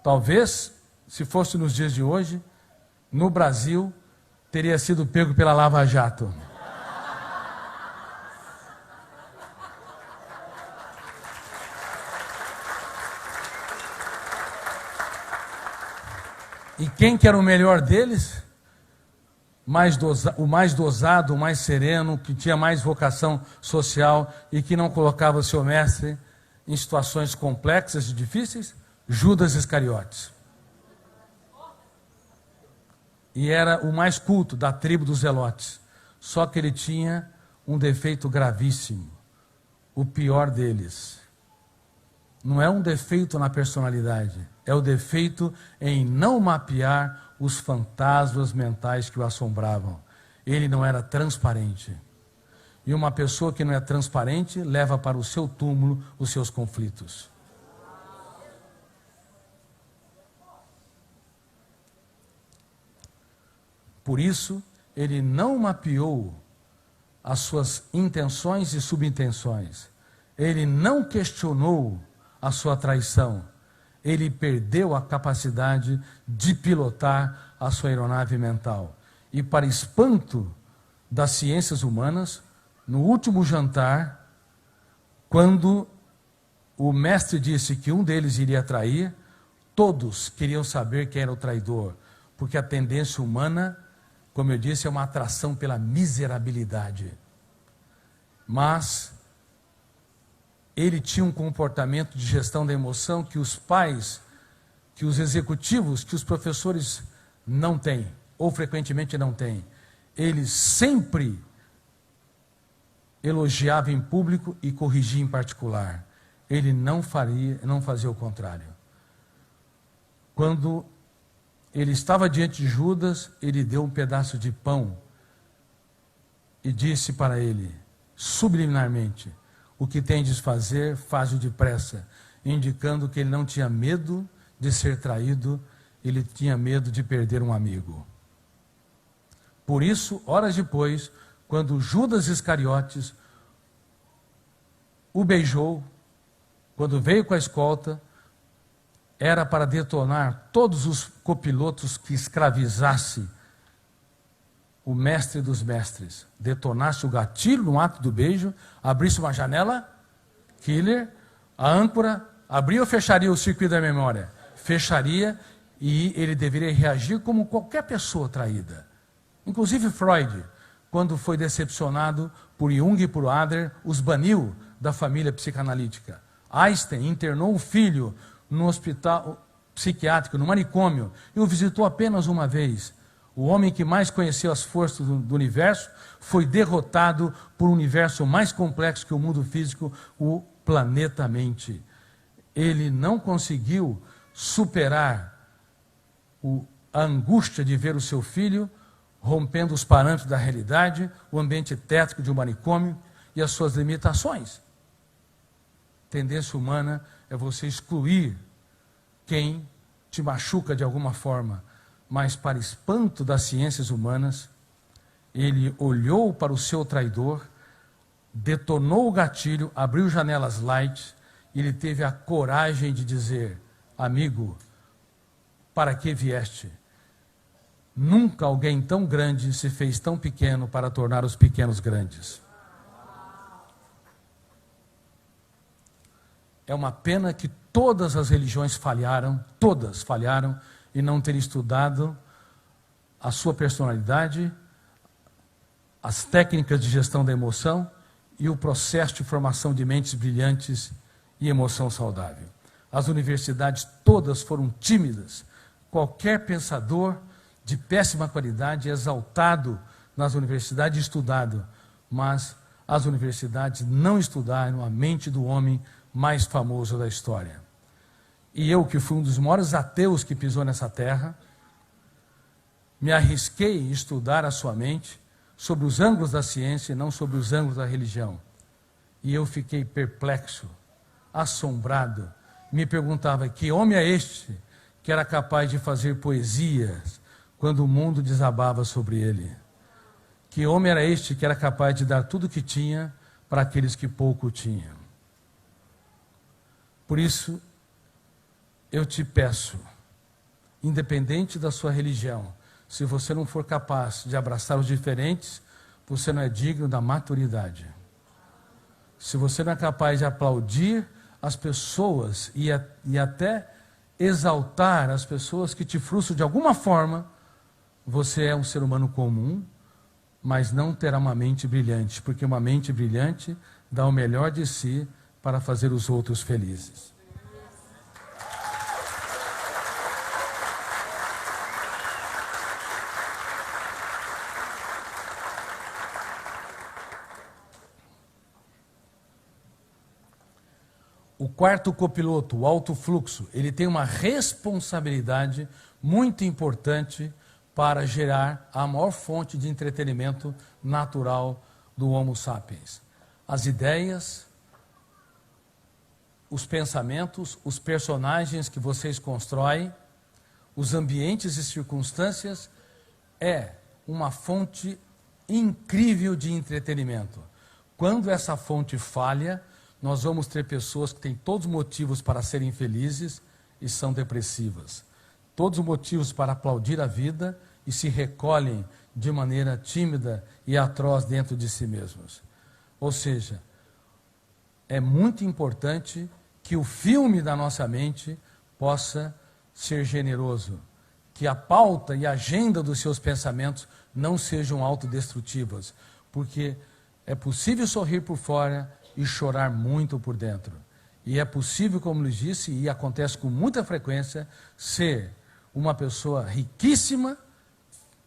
Talvez, se fosse nos dias de hoje, no Brasil, teria sido pego pela Lava Jato. E quem que era o melhor deles? O mais dosado, o mais sereno, que tinha mais vocação social e que não colocava seu mestre em situações complexas e difíceis? Judas Iscariotes. E era o mais culto da tribo dos Zelotes. Só que ele tinha um defeito gravíssimo, o pior deles. Não é um defeito na personalidade, é o defeito em não mapear os fantasmas mentais que o assombravam. Ele não era transparente. E uma pessoa que não é transparente leva para o seu túmulo os seus conflitos. Por isso, ele não mapeou as suas intenções e subintenções. Ele não questionou a sua traição. Ele perdeu a capacidade de pilotar a sua aeronave mental. E para espanto das ciências humanas, no último jantar, quando o mestre disse que um deles iria trair, todos queriam saber quem era o traidor, porque a tendência humana, como eu disse, é uma atração pela miserabilidade. Mas ele tinha um comportamento de gestão da emoção que os pais, que os executivos, que os professores não têm, ou frequentemente não têm. Ele sempre elogiava em público e corrigia em particular. Ele não fazia o contrário. Quando ele estava diante de Judas, ele deu um pedaço de pão e disse para ele, subliminarmente: o que tendes de fazer, faz-o depressa, indicando que ele não tinha medo de ser traído, ele tinha medo de perder um amigo. Por isso, horas depois, quando Judas Iscariotes o beijou, quando veio com a escolta, era para detonar todos os copilotos que escravizasse o mestre dos mestres, detonasse o gatilho no ato do beijo, abrisse uma janela, killer, a âncora, abria ou fecharia o circuito da memória? Fecharia, e ele deveria reagir como qualquer pessoa traída. Inclusive Freud, quando foi decepcionado por Jung e por Adler, os baniu da família psicanalítica. Einstein internou um filho no hospital psiquiátrico, no manicômio, e o visitou apenas uma vez. O homem que mais conheceu as forças do universo foi derrotado por um universo mais complexo que o mundo físico, o planeta mente. Ele não conseguiu superar a angústia de ver o seu filho rompendo os parâmetros da realidade, o ambiente tétrico de um manicômio e as suas limitações. Tendência humana é você excluir quem te machuca de alguma forma. Mas, para espanto das ciências humanas, ele olhou para o seu traidor, detonou o gatilho, abriu janelas light, e ele teve a coragem de dizer: amigo, para que vieste? Nunca alguém tão grande se fez tão pequeno para tornar os pequenos grandes. É uma pena que todas as religiões falharam, todas falharam, e não terem estudado a sua personalidade, as técnicas de gestão da emoção e o processo de formação de mentes brilhantes e emoção saudável. As universidades todas foram tímidas. Qualquer pensador de péssima qualidade é exaltado nas universidades e estudado, mas as universidades não estudaram a mente do homem mais famoso da história. E eu, que fui um dos maiores ateus que pisou nessa terra, me arrisquei em estudar a sua mente sobre os ângulos da ciência e não sobre os ângulos da religião. E eu fiquei perplexo assombrado, me perguntava: que homem é este que era capaz de fazer poesias quando o mundo desabava sobre ele? Que homem era este que era capaz de dar tudo o que tinha para aqueles que pouco tinham? Por isso, eu te peço, independente da sua religião, se você não for capaz de abraçar os diferentes, você não é digno da maturidade. Se você não é capaz de aplaudir as pessoas e até exaltar as pessoas que te frustram de alguma forma, você é um ser humano comum, mas não terá uma mente brilhante, porque uma mente brilhante dá o melhor de si para fazer os outros felizes. O quarto copiloto, o alto fluxo, ele tem uma responsabilidade muito importante para gerar a maior fonte de entretenimento natural do Homo sapiens. As ideias, os pensamentos, os personagens que vocês constroem, os ambientes e circunstâncias, é uma fonte incrível de entretenimento. Quando essa fonte falha, nós vamos ter pessoas que têm todos os motivos para serem felizes e são depressivas. Todos os motivos para aplaudir a vida e se recolhem de maneira tímida e atroz dentro de si mesmos. Ou seja, é muito importante que o filme da nossa mente possa ser generoso, que a pauta e a agenda dos seus pensamentos não sejam autodestrutivas, porque é possível sorrir por fora e chorar muito por dentro. E é possível, como lhes disse, e acontece com muita frequência, ser uma pessoa riquíssima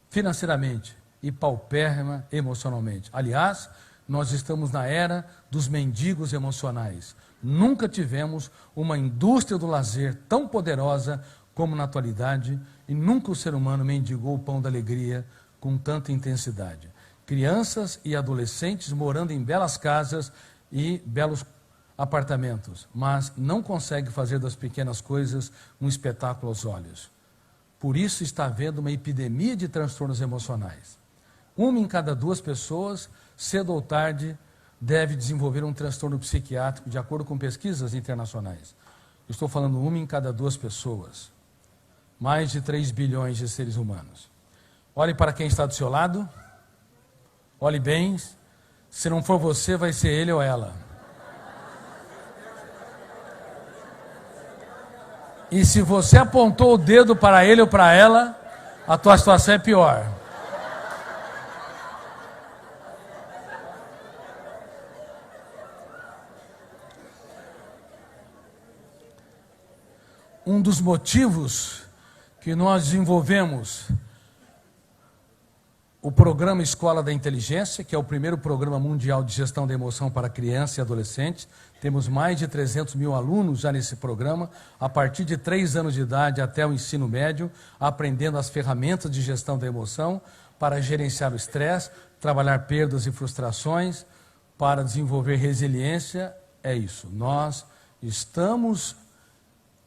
financeiramente e paupérrima emocionalmente. Aliás, nós estamos na era dos mendigos emocionais. Nunca tivemos uma indústria do lazer tão poderosa como na atualidade, e nunca o ser humano mendigou o pão da alegria com tanta intensidade. Crianças e adolescentes morando em belas casas e belos apartamentos, mas não consegue fazer das pequenas coisas um espetáculo aos olhos. Por isso está havendo uma epidemia de transtornos emocionais. 1 em cada 2 pessoas, cedo ou tarde, deve desenvolver um transtorno psiquiátrico, de acordo com pesquisas internacionais. Estou falando 1 em cada 2 pessoas. Mais de 3 bilhões de seres humanos. Olhe para quem está do seu lado. Olhe bem. Se não for você, vai ser ele ou ela. E se você apontou o dedo para ele ou para ela, a tua situação é pior. Um dos motivos que nós desenvolvemos o programa Escola da Inteligência, que é o primeiro programa mundial de gestão da emoção para criança e adolescente. Temos mais de 300 mil alunos já nesse programa, a partir de 3 anos de idade até o ensino médio, aprendendo as ferramentas de gestão da emoção para gerenciar o estresse, trabalhar perdas e frustrações, para desenvolver resiliência. É isso, nós estamos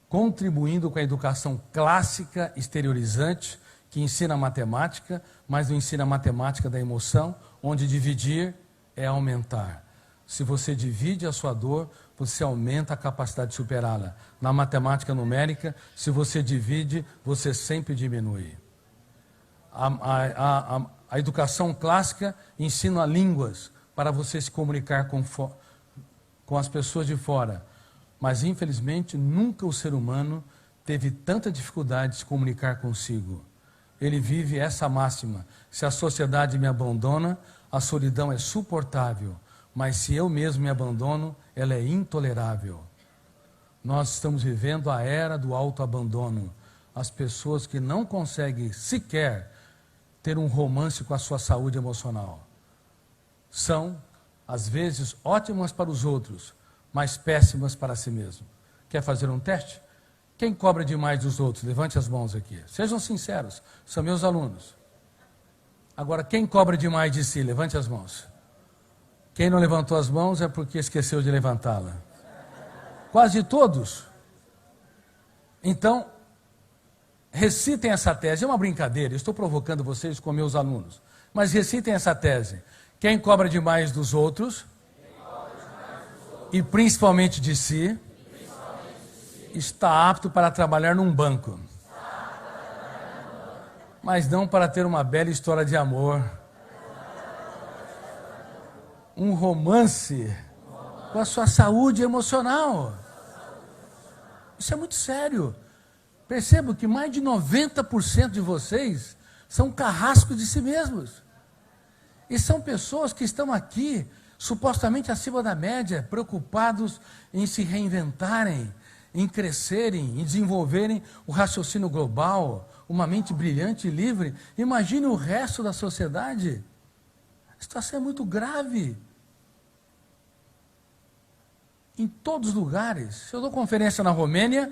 contribuindo com a educação clássica exteriorizante, que ensina matemática, mas não ensina matemática da emoção, onde dividir é aumentar. Se você divide a sua dor, você aumenta a capacidade de superá-la. Na matemática numérica, se você divide, você sempre diminui. A educação clássica ensina línguas para você se comunicar com as pessoas de fora. Mas, infelizmente, nunca o ser humano teve tanta dificuldade de se comunicar consigo. Ele vive essa máxima: se a sociedade me abandona, a solidão é suportável, mas se eu mesmo me abandono, ela é intolerável. Nós estamos vivendo a era do autoabandono. As pessoas que não conseguem sequer ter um romance com a sua saúde emocional são, às vezes, ótimas para os outros, mas péssimas para si mesmo. Quer fazer um teste? Quem cobra demais dos outros? Levante as mãos aqui. Sejam sinceros, são meus alunos. Agora, quem cobra demais de si? Levante as mãos. Quem não levantou as mãos é porque esqueceu de levantá-la. Quase todos. Então, recitem essa tese. É uma brincadeira, eu estou provocando vocês com meus alunos. Mas recitem essa tese. Quem cobra demais dos outros, e principalmente de si, está apto para trabalhar num banco. Mas não para ter uma bela história de amor. Um romance com a sua saúde emocional. Isso é muito sério. Percebo que mais de 90% de vocês são carrascos de si mesmos. E são pessoas que estão aqui, supostamente acima da média, preocupados em se reinventarem, em crescerem, em desenvolverem o raciocínio global, uma mente brilhante e livre. Imagine o resto da sociedade. A situação é muito grave. Em todos os lugares. Se eu dou conferência na Romênia,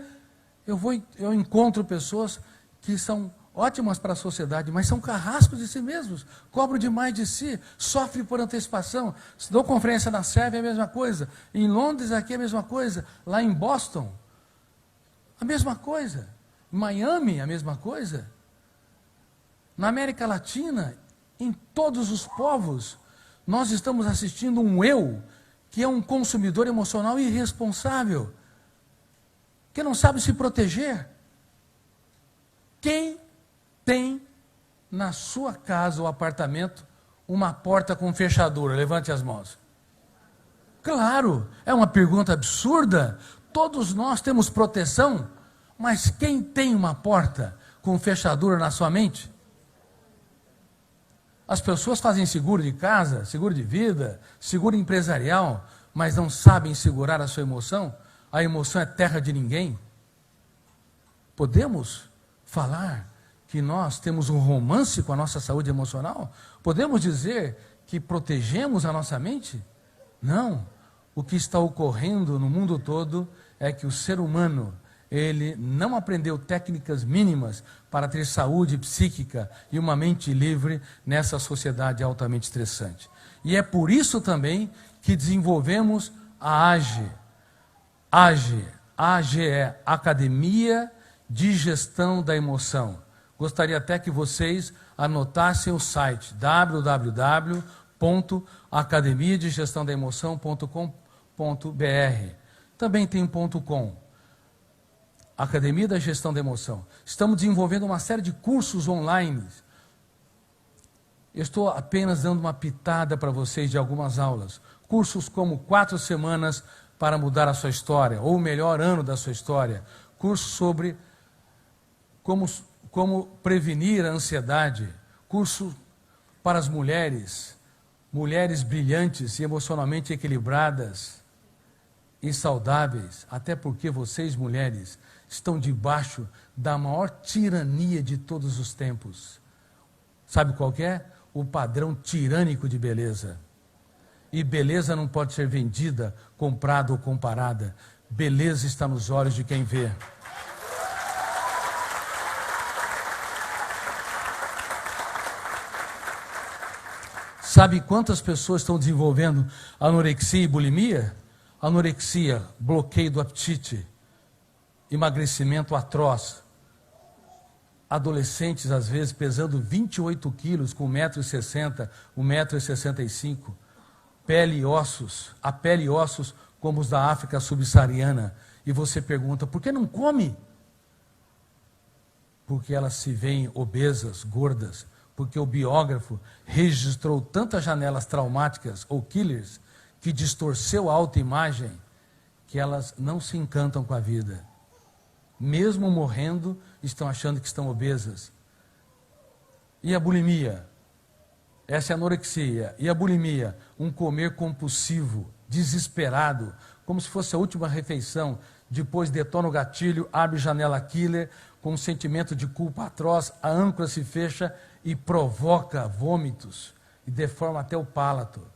eu encontro pessoas que são ótimas para a sociedade, mas são carrascos de si mesmos, cobram demais de si, sofrem por antecipação. Se dou conferência na Sérvia, é a mesma coisa. Em Londres, aqui é a mesma coisa. Lá em Boston, a mesma coisa. Em Miami, a mesma coisa. Na América Latina, em todos os povos, nós estamos assistindo um eu que é um consumidor emocional irresponsável, que não sabe se proteger. Quem tem na sua casa ou apartamento uma porta com fechadura? Levante as mãos. Claro, é uma pergunta absurda. Todos nós temos proteção, mas quem tem uma porta com fechadura na sua mente? As pessoas fazem seguro de casa, seguro de vida, seguro empresarial, mas não sabem segurar a sua emoção. A emoção é terra de ninguém. Podemos falar que nós temos um romance com a nossa saúde emocional? Podemos dizer que protegemos a nossa mente? Não. O que está ocorrendo no mundo todo é que o ser humano, ele não aprendeu técnicas mínimas para ter saúde psíquica e uma mente livre nessa sociedade altamente estressante. E é por isso também que desenvolvemos a AGE. AGE, Academia de Gestão da Emoção. Gostaria até que vocês anotassem o site www.academiadegestandaemoção.com.br. Também tem .com. Academia da Gestão da Emoção. Estamos desenvolvendo uma série de cursos online. Eu estou apenas dando uma pitada para vocês de algumas aulas. Cursos como 4 semanas para mudar a sua história, ou o melhor ano da sua história. Cursos sobre como prevenir a ansiedade. Curso para as mulheres brilhantes e emocionalmente equilibradas e saudáveis. Até porque vocês, mulheres, estão debaixo da maior tirania de todos os tempos. Sabe qual que é? O padrão tirânico de beleza. E beleza não pode ser vendida, comprada ou comparada. Beleza está nos olhos de quem vê. Sabe quantas pessoas estão desenvolvendo anorexia e bulimia? Anorexia, bloqueio do apetite, emagrecimento atroz. Adolescentes, às vezes, pesando 28 quilos, com 1,60 m, 1,65 m. Pele e ossos, a pele e ossos como os da África subsaariana. E você pergunta, por que não come? Porque elas se veem obesas, gordas. Porque o biógrafo registrou tantas janelas traumáticas ou killers que distorceu a autoimagem que elas não se encantam com a vida. Mesmo morrendo, estão achando que estão obesas. E a bulimia? Essa é a anorexia. E a bulimia? Um comer compulsivo, desesperado, como se fosse a última refeição. Depois detona o gatilho, abre janela killer, com um sentimento de culpa atroz, a âncora se fecha e provoca vômitos e deforma até o palato.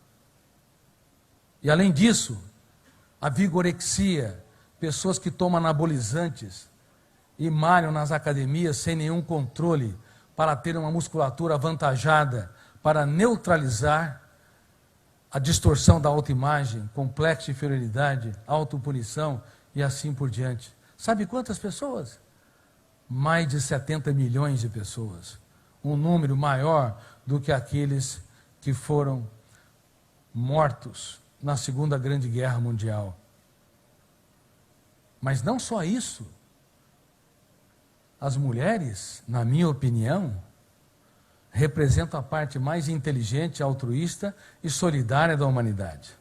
E além disso, a vigorexia, pessoas que tomam anabolizantes e malham nas academias sem nenhum controle para ter uma musculatura avantajada, para neutralizar a distorção da autoimagem, complexo de inferioridade, autopunição e assim por diante. Sabe quantas pessoas? Mais de 70 milhões de pessoas. Um número maior do que aqueles que foram mortos na Segunda Grande Guerra Mundial. Mas não só isso. As mulheres, na minha opinião, representam a parte mais inteligente, altruísta e solidária da humanidade.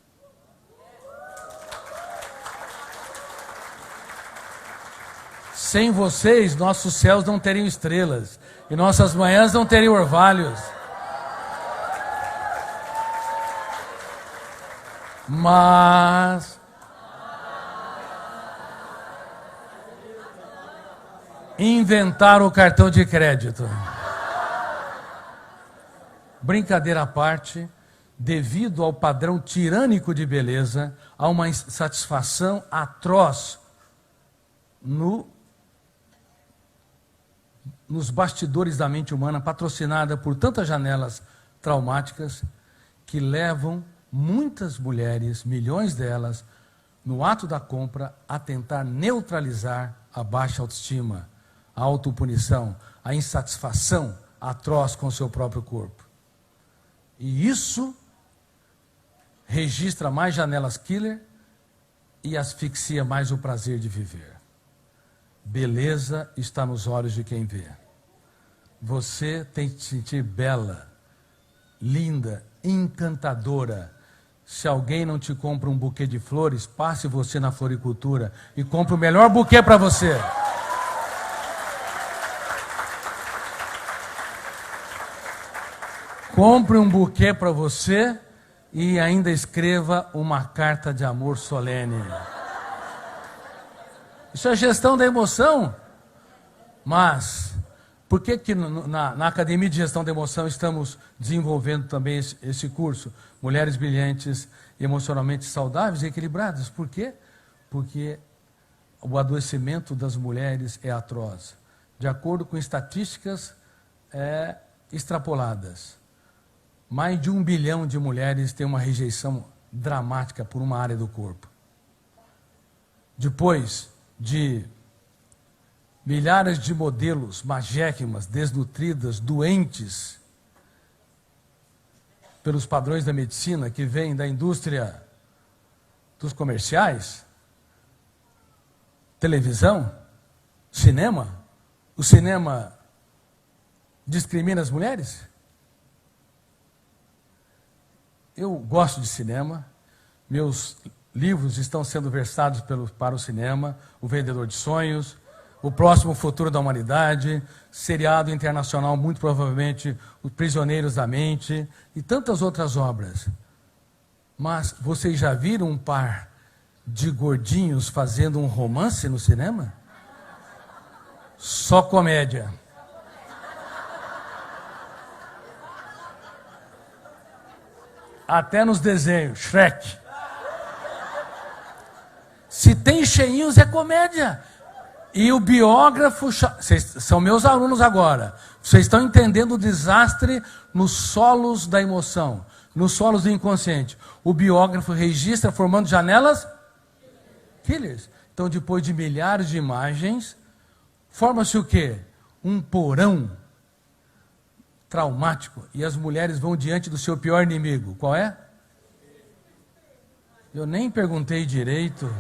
Sem vocês, nossos céus não teriam estrelas e nossas manhãs não teriam orvalhos. Mas inventaram o cartão de crédito. Brincadeira à parte, devido ao padrão tirânico de beleza, há uma insatisfação atroz nos bastidores da mente humana, patrocinada por tantas janelas traumáticas, que levam muitas mulheres, milhões delas, no ato da compra, a tentar neutralizar a baixa autoestima, a autopunição, a insatisfação atroz com o seu próprio corpo. E isso registra mais janelas killer e asfixia mais o prazer de viver. Beleza está nos olhos de quem vê. Você tem que se sentir bela, linda, encantadora. Se alguém não te compra um buquê de flores, passe você na floricultura e compre o melhor buquê para você. Compre um buquê para você e ainda escreva uma carta de amor solene. Isso é gestão da emoção. Mas, por que na Academia de Gestão da Emoção estamos desenvolvendo também esse curso? Mulheres brilhantes, emocionalmente saudáveis e equilibradas. Por quê? Porque o adoecimento das mulheres é atroz. De acordo com estatísticas extrapoladas, mais de 1 bilhão de mulheres têm uma rejeição dramática por uma área do corpo. Depois de milhares de modelos magérrimas, desnutridas, doentes, pelos padrões da medicina que vêm da indústria dos comerciais, televisão, cinema, o cinema discrimina as mulheres? Eu gosto de cinema, meus livros estão sendo versados para o cinema, O Vendedor de Sonhos, O Próximo Futuro da Humanidade, seriado internacional, muito provavelmente, Os Prisioneiros da Mente, e tantas outras obras. Mas vocês já viram um par de gordinhos fazendo um romance no cinema? Só comédia. Até nos desenhos, Shrek. Se tem cheinhos, é comédia. E o biógrafo, vocês são meus alunos agora, vocês estão entendendo o desastre nos solos da emoção, nos solos do inconsciente. O biógrafo registra formando janelas killers. Então, depois de milhares de imagens, forma-se o quê? Um porão traumático. E as mulheres vão diante do seu pior inimigo. Qual é? Eu nem perguntei direito.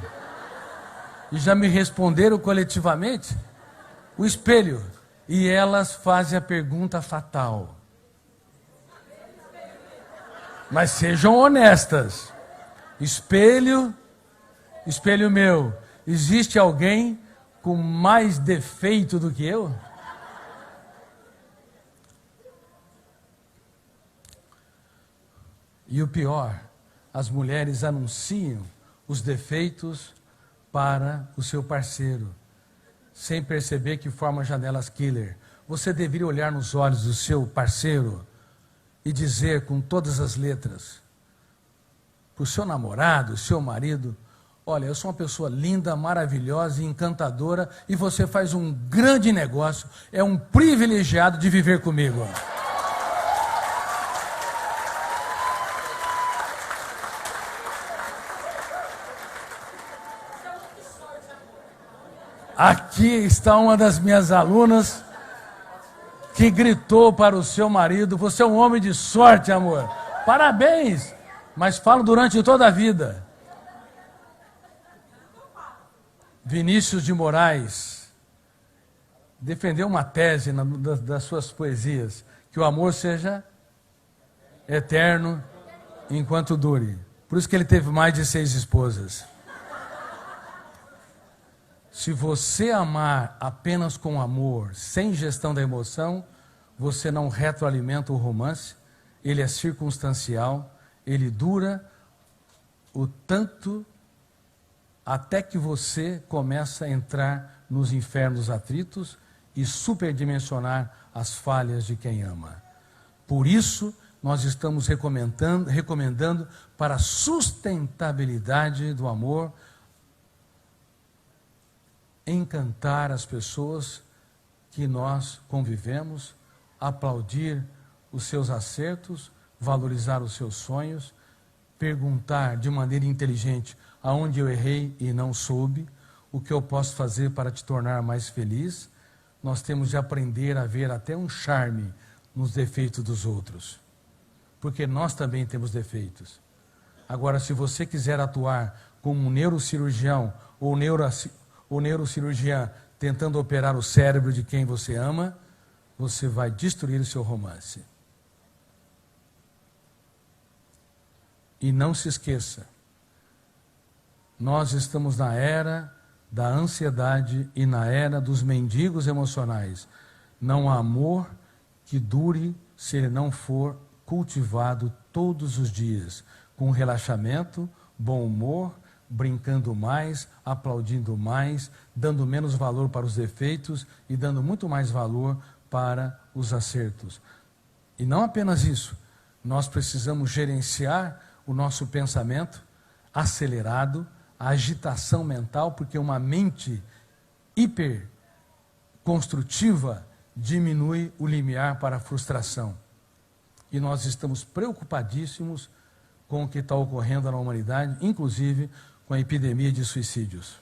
E já me responderam coletivamente. O espelho. E elas fazem a pergunta fatal. Mas sejam honestas. Espelho, espelho meu, existe alguém com mais defeito do que eu? E o pior, as mulheres anunciam os defeitos para o seu parceiro, sem perceber que formam janelas killer. Você deveria olhar nos olhos do seu parceiro e dizer com todas as letras para o seu namorado, seu marido: olha, eu sou uma pessoa linda, maravilhosa e encantadora e você faz um grande negócio, é um privilegiado de viver comigo. Aqui está uma das minhas alunas que gritou para o seu marido: você é um homem de sorte, amor. Parabéns! Mas falo durante toda a vida. Vinícius de Moraes defendeu uma tese das suas poesias, que o amor seja eterno enquanto dure. Por isso que ele teve mais de 6 esposas. Se você amar apenas com amor, sem gestão da emoção, você não retroalimenta o romance, ele é circunstancial, ele dura o tanto até que você começa a entrar nos infernos atritos e superdimensionar as falhas de quem ama. Por isso, nós estamos recomendando para a sustentabilidade do amor, encantar as pessoas que nós convivemos, aplaudir os seus acertos, valorizar os seus sonhos, perguntar de maneira inteligente aonde eu errei e não soube, o que eu posso fazer para te tornar mais feliz. Nós temos de aprender a ver até um charme nos defeitos dos outros, porque nós também temos defeitos. Agora, se você quiser atuar como um neurocirurgião ou neurocirurgiã tentando operar o cérebro de quem você ama, você vai destruir o seu romance. E não se esqueça, nós estamos na era da ansiedade e na era dos mendigos emocionais. Não há amor que dure se ele não for cultivado todos os dias, com relaxamento, bom humor, brincando mais, aplaudindo mais, dando menos valor para os defeitos e dando muito mais valor para os acertos. E não apenas isso, nós precisamos gerenciar o nosso pensamento acelerado, a agitação mental, porque uma mente hiperconstrutiva diminui o limiar para a frustração. E nós estamos preocupadíssimos com o que está ocorrendo na humanidade, inclusive com a epidemia de suicídios.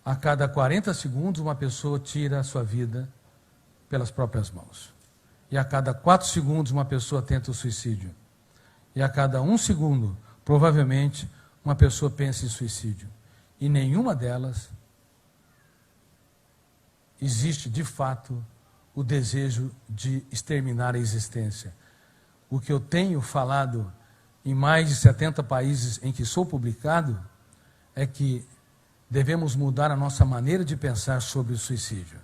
A cada 40 segundos, uma pessoa tira a sua vida pelas próprias mãos. E a cada 4 segundos, uma pessoa tenta o suicídio. E a cada 1 segundo, provavelmente, uma pessoa pensa em suicídio. E nenhuma delas existe, de fato, o desejo de exterminar a existência. O que eu tenho falado em mais de 70 países em que sou publicado é que devemos mudar a nossa maneira de pensar sobre o suicídio.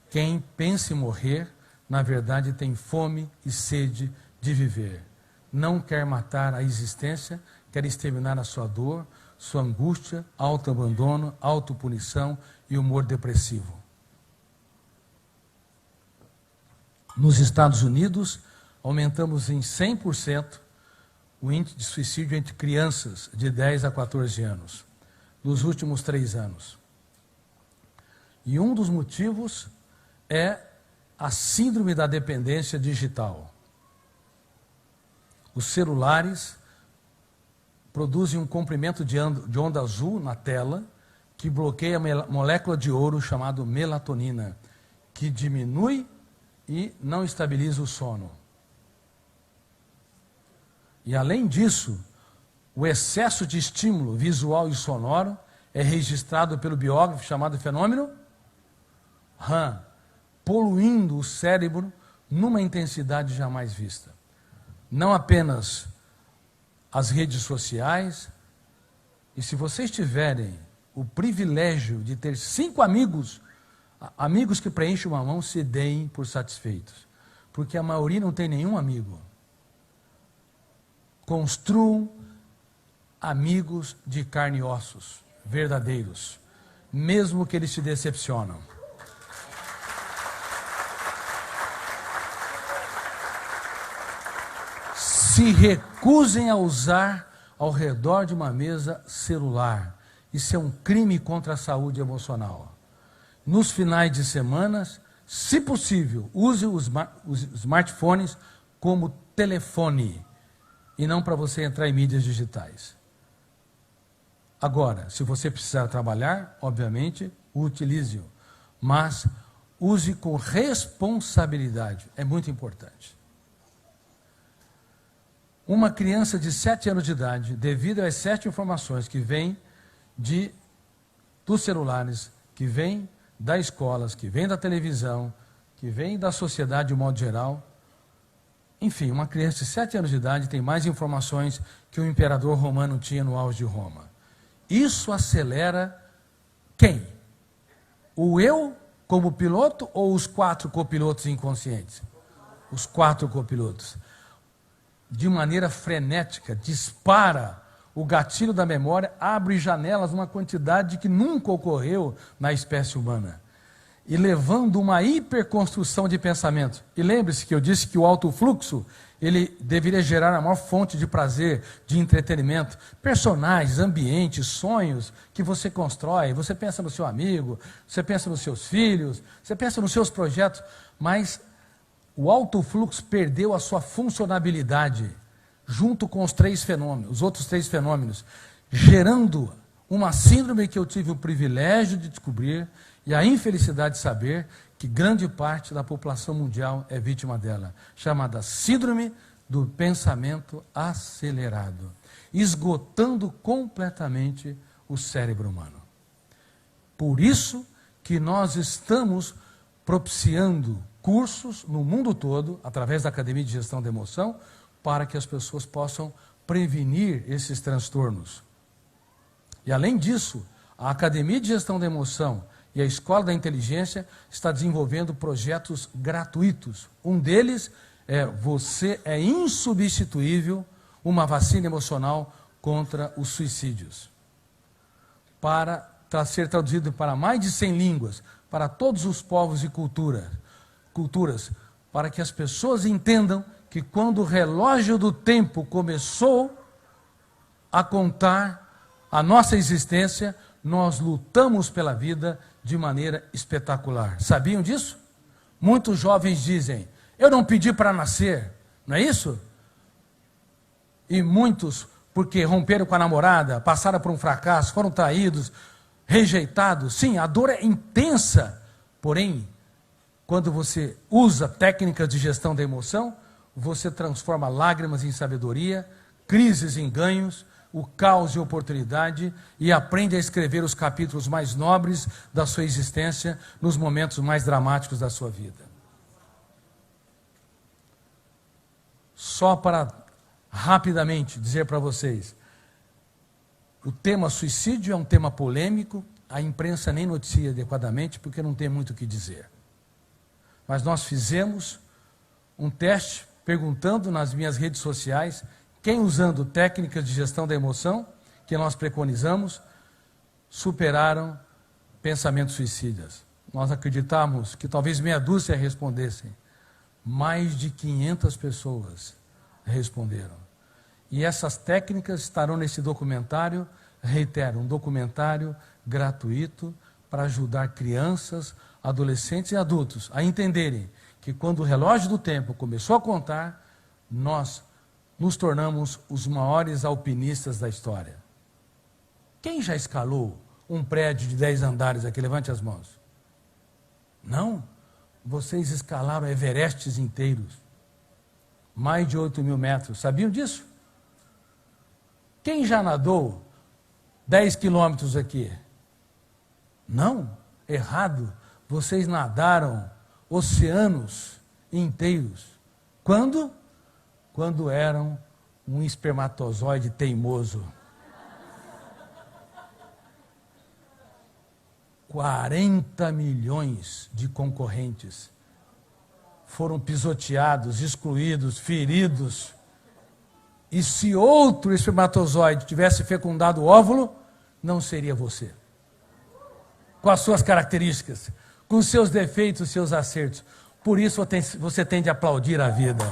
Quem pensa em morrer, na verdade, tem fome e sede de viver. Não quer matar a existência, quer exterminar a sua dor, sua angústia, autoabandono, autopunição e humor depressivo. Nos Estados Unidos, aumentamos em 100% o índice de suicídio entre crianças de 10 a 14 anos, nos últimos 3 anos. E um dos motivos é a síndrome da dependência digital. Os celulares produzem um comprimento de onda azul na tela que bloqueia a molécula de ouro chamada melatonina, que diminui e não estabiliza o sono. E além disso, o excesso de estímulo visual e sonoro é registrado pelo biógrafo chamado fenômeno RAM, poluindo o cérebro numa intensidade jamais vista. Não apenas as redes sociais, e se vocês tiverem o privilégio de ter 5 amigos que preenchem uma mão, se deem por satisfeitos, porque a maioria não tem nenhum amigo. Construam amigos de carne e ossos, verdadeiros, mesmo que eles te decepcionam. Se recusem a usar ao redor de uma mesa celular. Isso é um crime contra a saúde emocional. Nos finais de semana, se possível, use os smartphones como telefone e não para você entrar em mídias digitais. Agora, se você precisar trabalhar, obviamente, utilize-o, mas use com responsabilidade, é muito importante. Uma criança de 7 anos de idade, devido às 7 informações que vêm dos celulares, que vêm das escolas, que vêm da televisão, que vêm da sociedade de modo geral, enfim, uma criança de 7 anos de idade tem mais informações que o imperador romano tinha no auge de Roma. Isso acelera quem? O eu como piloto ou os 4 copilotos inconscientes? Os 4 copilotos. De maneira frenética, dispara o gatilho da memória, abre janelas numa quantidade que nunca ocorreu na espécie humana. E levando uma hiperconstrução de pensamento. E lembre-se que eu disse que o alto fluxo, ele deveria gerar a maior fonte de prazer, de entretenimento, personagens, ambientes, sonhos que você constrói. Você pensa no seu amigo, você pensa nos seus filhos, você pensa nos seus projetos, mas o alto fluxo perdeu a sua funcionabilidade junto com os outros três fenômenos, gerando uma síndrome que eu tive o privilégio de descobrir e a infelicidade de saber que grande parte da população mundial é vítima dela, chamada síndrome do pensamento acelerado, esgotando completamente o cérebro humano. Por isso que nós estamos propiciando cursos no mundo todo, através da Academia de Gestão da Emoção, para que as pessoas possam prevenir esses transtornos. E além disso, a Academia de Gestão da Emoção e a Escola da Inteligência está desenvolvendo projetos gratuitos. Um deles é Você é Insubstituível, uma vacina emocional contra os suicídios. Para ser traduzido para mais de 100 línguas, para todos os povos e culturas, para que as pessoas entendam que quando o relógio do tempo começou a contar a nossa existência, nós lutamos pela vida de maneira espetacular. Sabiam disso? Muitos jovens dizem, eu não pedi para nascer, não é isso? E muitos, porque romperam com a namorada, passaram por um fracasso, foram traídos, rejeitados. Sim, a dor é intensa, porém, quando você usa técnicas de gestão da emoção, você transforma lágrimas em sabedoria, crises em ganhos, o caos em oportunidade e aprende a escrever os capítulos mais nobres da sua existência nos momentos mais dramáticos da sua vida. Só para rapidamente dizer para vocês, o tema suicídio é um tema polêmico, a imprensa nem noticia adequadamente porque não tem muito o que dizer. Mas nós fizemos um teste perguntando nas minhas redes sociais quem, usando técnicas de gestão da emoção que nós preconizamos, superaram pensamentos suicidas. Nós acreditamos que talvez meia dúzia respondessem. Mais de 500 pessoas responderam. E essas técnicas estarão nesse documentário, reitero, um documentário gratuito para ajudar crianças, adolescentes e adultos a entenderem que quando o relógio do tempo começou a contar, nós nos tornamos os maiores alpinistas da história. Quem já escalou um prédio de 10 andares aqui? Levante as mãos. Não? Vocês escalaram Everestes inteiros. Mais de 8.000 metros. Sabiam disso? Quem já nadou 10 quilômetros aqui? Não? Errado. Vocês nadaram oceanos inteiros. Quando? Quando eram um espermatozoide teimoso. 40 milhões de concorrentes foram pisoteados, excluídos, feridos. E se outro espermatozoide tivesse fecundado o óvulo, não seria você. Com as suas características, com os seus defeitos, seus acertos. Por isso você tem de aplaudir a vida.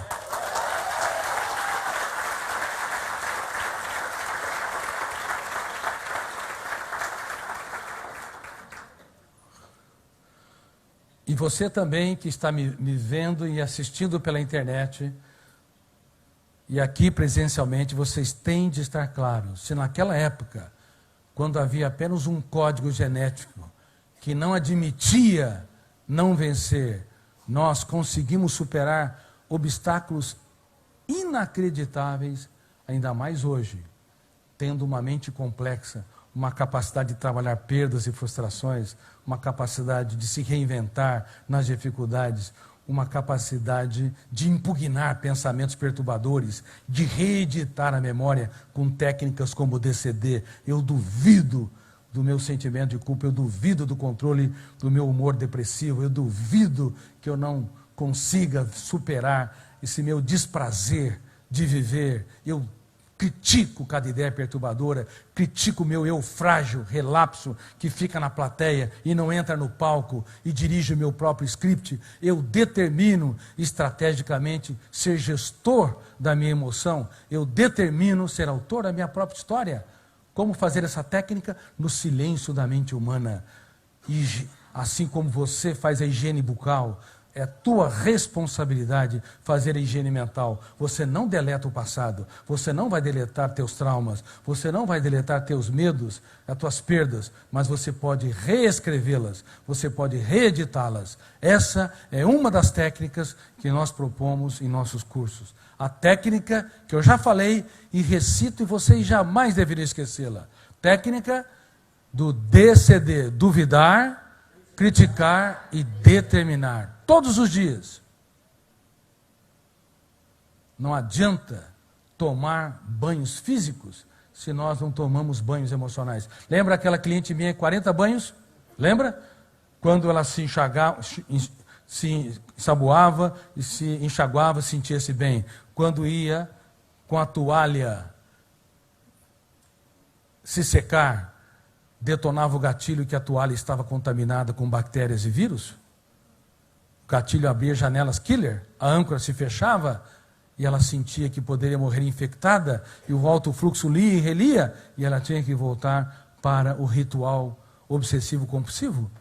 E você também que está me vendo e assistindo pela internet, e aqui presencialmente, vocês têm de estar claros, se naquela época, quando havia apenas um código genético que não admitia não vencer, nós conseguimos superar obstáculos inacreditáveis, ainda mais hoje, tendo uma mente complexa, uma capacidade de trabalhar perdas e frustrações, uma capacidade de se reinventar nas dificuldades, uma capacidade de impugnar pensamentos perturbadores, de reeditar a memória com técnicas como o DCD. Eu duvido do meu sentimento de culpa, eu duvido do controle do meu humor depressivo, eu duvido que eu não consiga superar esse meu desprazer de viver. Eu critico cada ideia perturbadora, critico o meu eu frágil, relapso, que fica na plateia e não entra no palco e dirige o meu próprio script. Eu determino estrategicamente ser gestor da minha emoção, eu determino ser autor da minha própria história. Como fazer essa técnica? No silêncio da mente humana. E assim como você faz a higiene bucal, é tua responsabilidade fazer a higiene mental. Você não deleta o passado, você não vai deletar teus traumas, você não vai deletar teus medos, as tuas perdas, mas você pode reescrevê-las, você pode reeditá-las. Essa é uma das técnicas que nós propomos em nossos cursos. A técnica que eu já falei e recito e vocês jamais deveriam esquecê-la. Técnica do DCD, duvidar, criticar e determinar. Todos os dias. Não adianta tomar banhos físicos se nós não tomamos banhos emocionais. Lembra aquela cliente minha, 40 banhos? Lembra? Quando ela se ensaboava e se enxaguava, sentia-se bem. Quando ia com a toalha se secar, detonava o gatilho que a toalha estava contaminada com bactérias e vírus. O gatilho abria janelas killer, a âncora se fechava e ela sentia que poderia morrer infectada e o alto fluxo lia e relia e ela tinha que voltar para o ritual obsessivo compulsivo.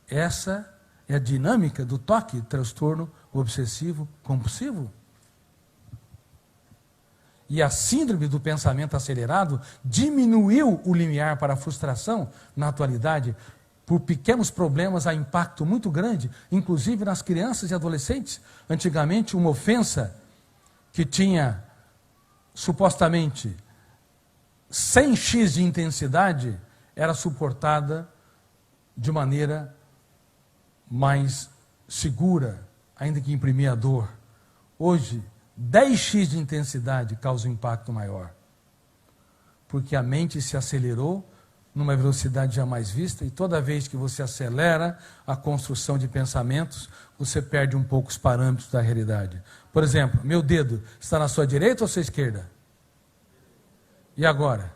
Essa é a dinâmica do TOC, transtorno obsessivo compulsivo. E a síndrome do pensamento acelerado diminuiu o limiar para a frustração na atualidade. Por pequenos problemas há impacto muito grande, inclusive nas crianças e adolescentes. Antigamente, uma ofensa que tinha supostamente 100x de intensidade era suportada de maneira mais segura, ainda que imprimia dor. Hoje, 10x de intensidade causa um impacto maior, porque a mente se acelerou numa velocidade jamais vista, e toda vez que você acelera a construção de pensamentos, você perde um pouco os parâmetros da realidade. Por exemplo, meu dedo está na sua direita ou sua esquerda? E agora?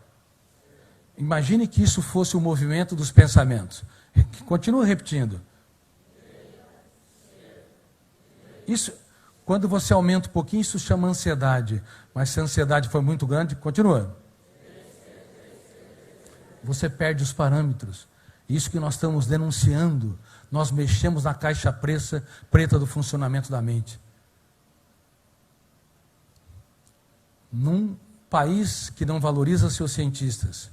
Imagine que isso fosse o movimento dos pensamentos. Continua repetindo. Isso, quando você aumenta um pouquinho, isso chama ansiedade. Mas se a ansiedade for muito grande, continua. Você perde os parâmetros. Isso que nós estamos denunciando. Nós mexemos na caixa preta do funcionamento da mente. Num país que não valoriza seus cientistas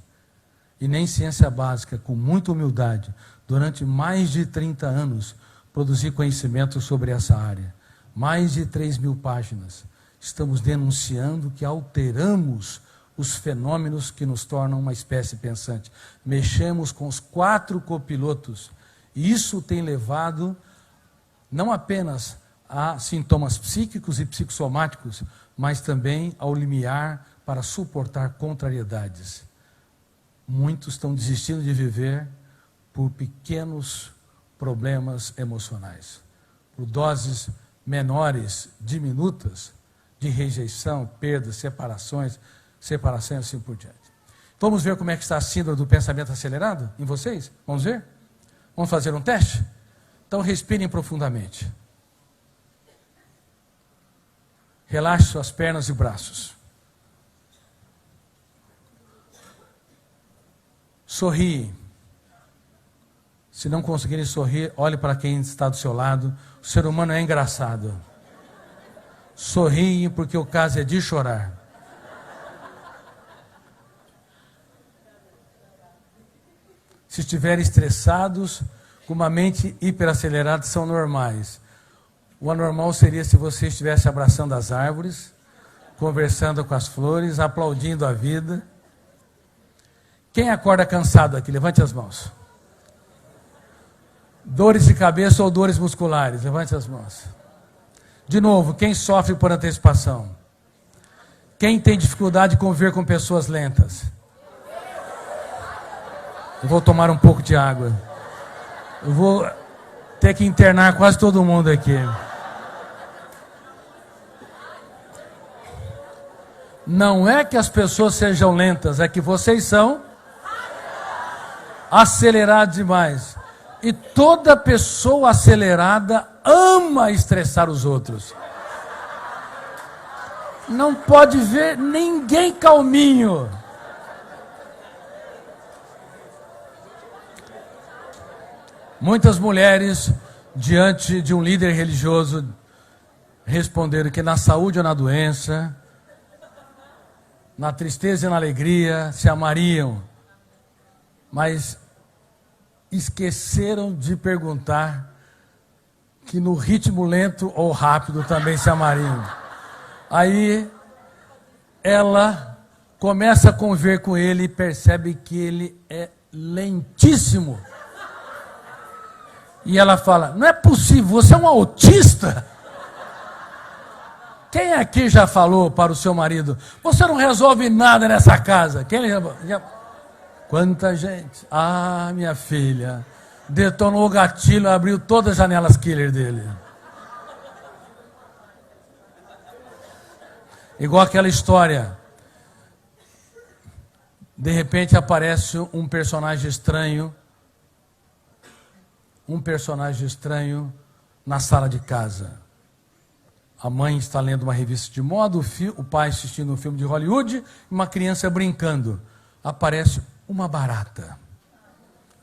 e nem ciência básica, com muita humildade, durante mais de 30 anos, produzi conhecimento sobre essa área. Mais de 3.000 páginas. Estamos denunciando que alteramos os fenômenos que nos tornam uma espécie pensante. Mexemos com os 4 copilotos. E isso tem levado não apenas a sintomas psíquicos e psicossomáticos, mas também ao limiar para suportar contrariedades. Muitos estão desistindo de viver por pequenos problemas emocionais, por doses menores, diminutas, de rejeição, perdas, separações e assim por diante. Vamos ver como é que está a síndrome do pensamento acelerado em vocês? Vamos ver? Vamos fazer um teste? Então respirem profundamente. Relaxe suas pernas e braços. Sorriem. Se não conseguirem sorrir, olhe para quem está do seu lado. O ser humano é engraçado. Sorriem porque o caso é de chorar. Se se estiverem estressados, com uma mente hiperacelerada, são normais. O anormal seria se você estivesse abraçando as árvores, conversando com as flores, aplaudindo a vida. Quem acorda cansado aqui? Levante as mãos. Dores de cabeça ou dores musculares? Levante as mãos. De novo, quem sofre por antecipação? Quem tem dificuldade de conviver com pessoas lentas? Eu vou tomar um pouco de água. Eu vou ter que internar quase todo mundo aqui. Não é que as pessoas sejam lentas, é que vocês são acelerados demais. E toda pessoa acelerada ama estressar os outros. Não pode ver ninguém calminho. Muitas mulheres, diante de um líder religioso, responderam que na saúde ou na doença, na tristeza e na alegria, se amariam. Mas esqueceram de perguntar que no ritmo lento ou rápido também se amariam. Aí ela começa a conviver com ele e percebe que ele é lentíssimo. E ela fala: não é possível, você é um autista. Quem aqui já falou para o seu marido: você não resolve nada nessa casa? Quem já... Quanta gente. Ah, minha filha, detonou o gatilho, abriu todas as janelas killer dele. Igual aquela história. De repente aparece um personagem estranho. Um personagem estranho na sala de casa. A mãe está lendo uma revista de moda, o pai assistindo um filme de Hollywood, e uma criança brincando. Aparece uma barata.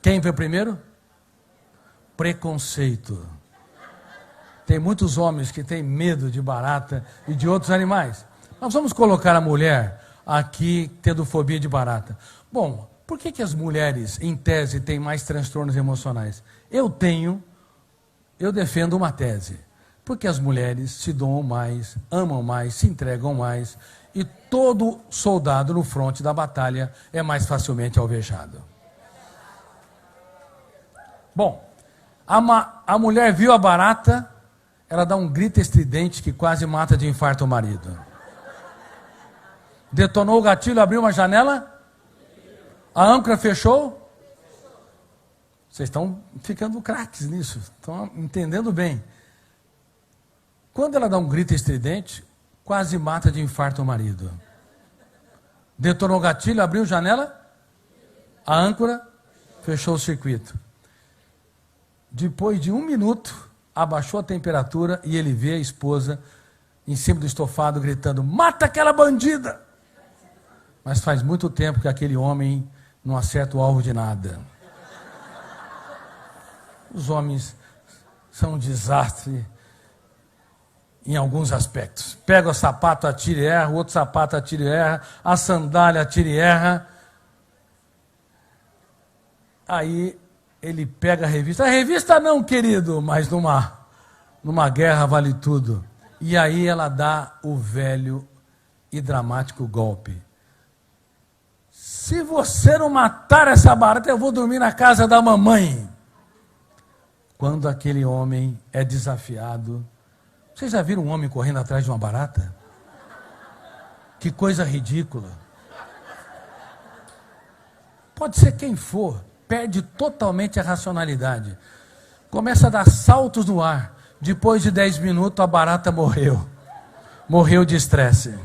Quem veio primeiro? Preconceito. Tem muitos homens que têm medo de barata e de outros animais. Nós vamos colocar a mulher aqui tendo fobia de barata. Bom, por que as mulheres, em tese, têm mais transtornos emocionais? Eu defendo uma tese. Porque as mulheres se doam mais, amam mais, se entregam mais, e todo soldado no fronte da batalha é mais facilmente alvejado. Bom, a mulher viu a barata, ela dá um grito estridente que quase mata de infarto o marido. Detonou o gatilho, abriu uma janela? A âncora fechou? Vocês estão ficando craques nisso, estão entendendo bem. Quando ela dá um grito estridente, quase mata de infarto o marido. Detonou o gatilho, abriu a janela? A âncora fechou o circuito. Depois de 1 minuto, abaixou a temperatura e ele vê a esposa em cima do estofado gritando: mata aquela bandida! Mas faz muito tempo que aquele homem não acerta o alvo de nada. Os homens são um desastre em alguns aspectos. Pega o sapato, atira e erra, o outro sapato, atira e erra, a sandália, atira e erra. Aí ele pega a revista. A revista não, querido, mas numa guerra vale tudo. E aí ela dá o velho e dramático golpe. Se você não matar essa barata, eu vou dormir na casa da mamãe. Quando aquele homem é desafiado... Vocês já viram um homem correndo atrás de uma barata? Que coisa ridícula. Pode ser quem for, perde totalmente a racionalidade. Começa a dar saltos no ar. Depois de 10 minutos, a barata morreu. Morreu de estresse.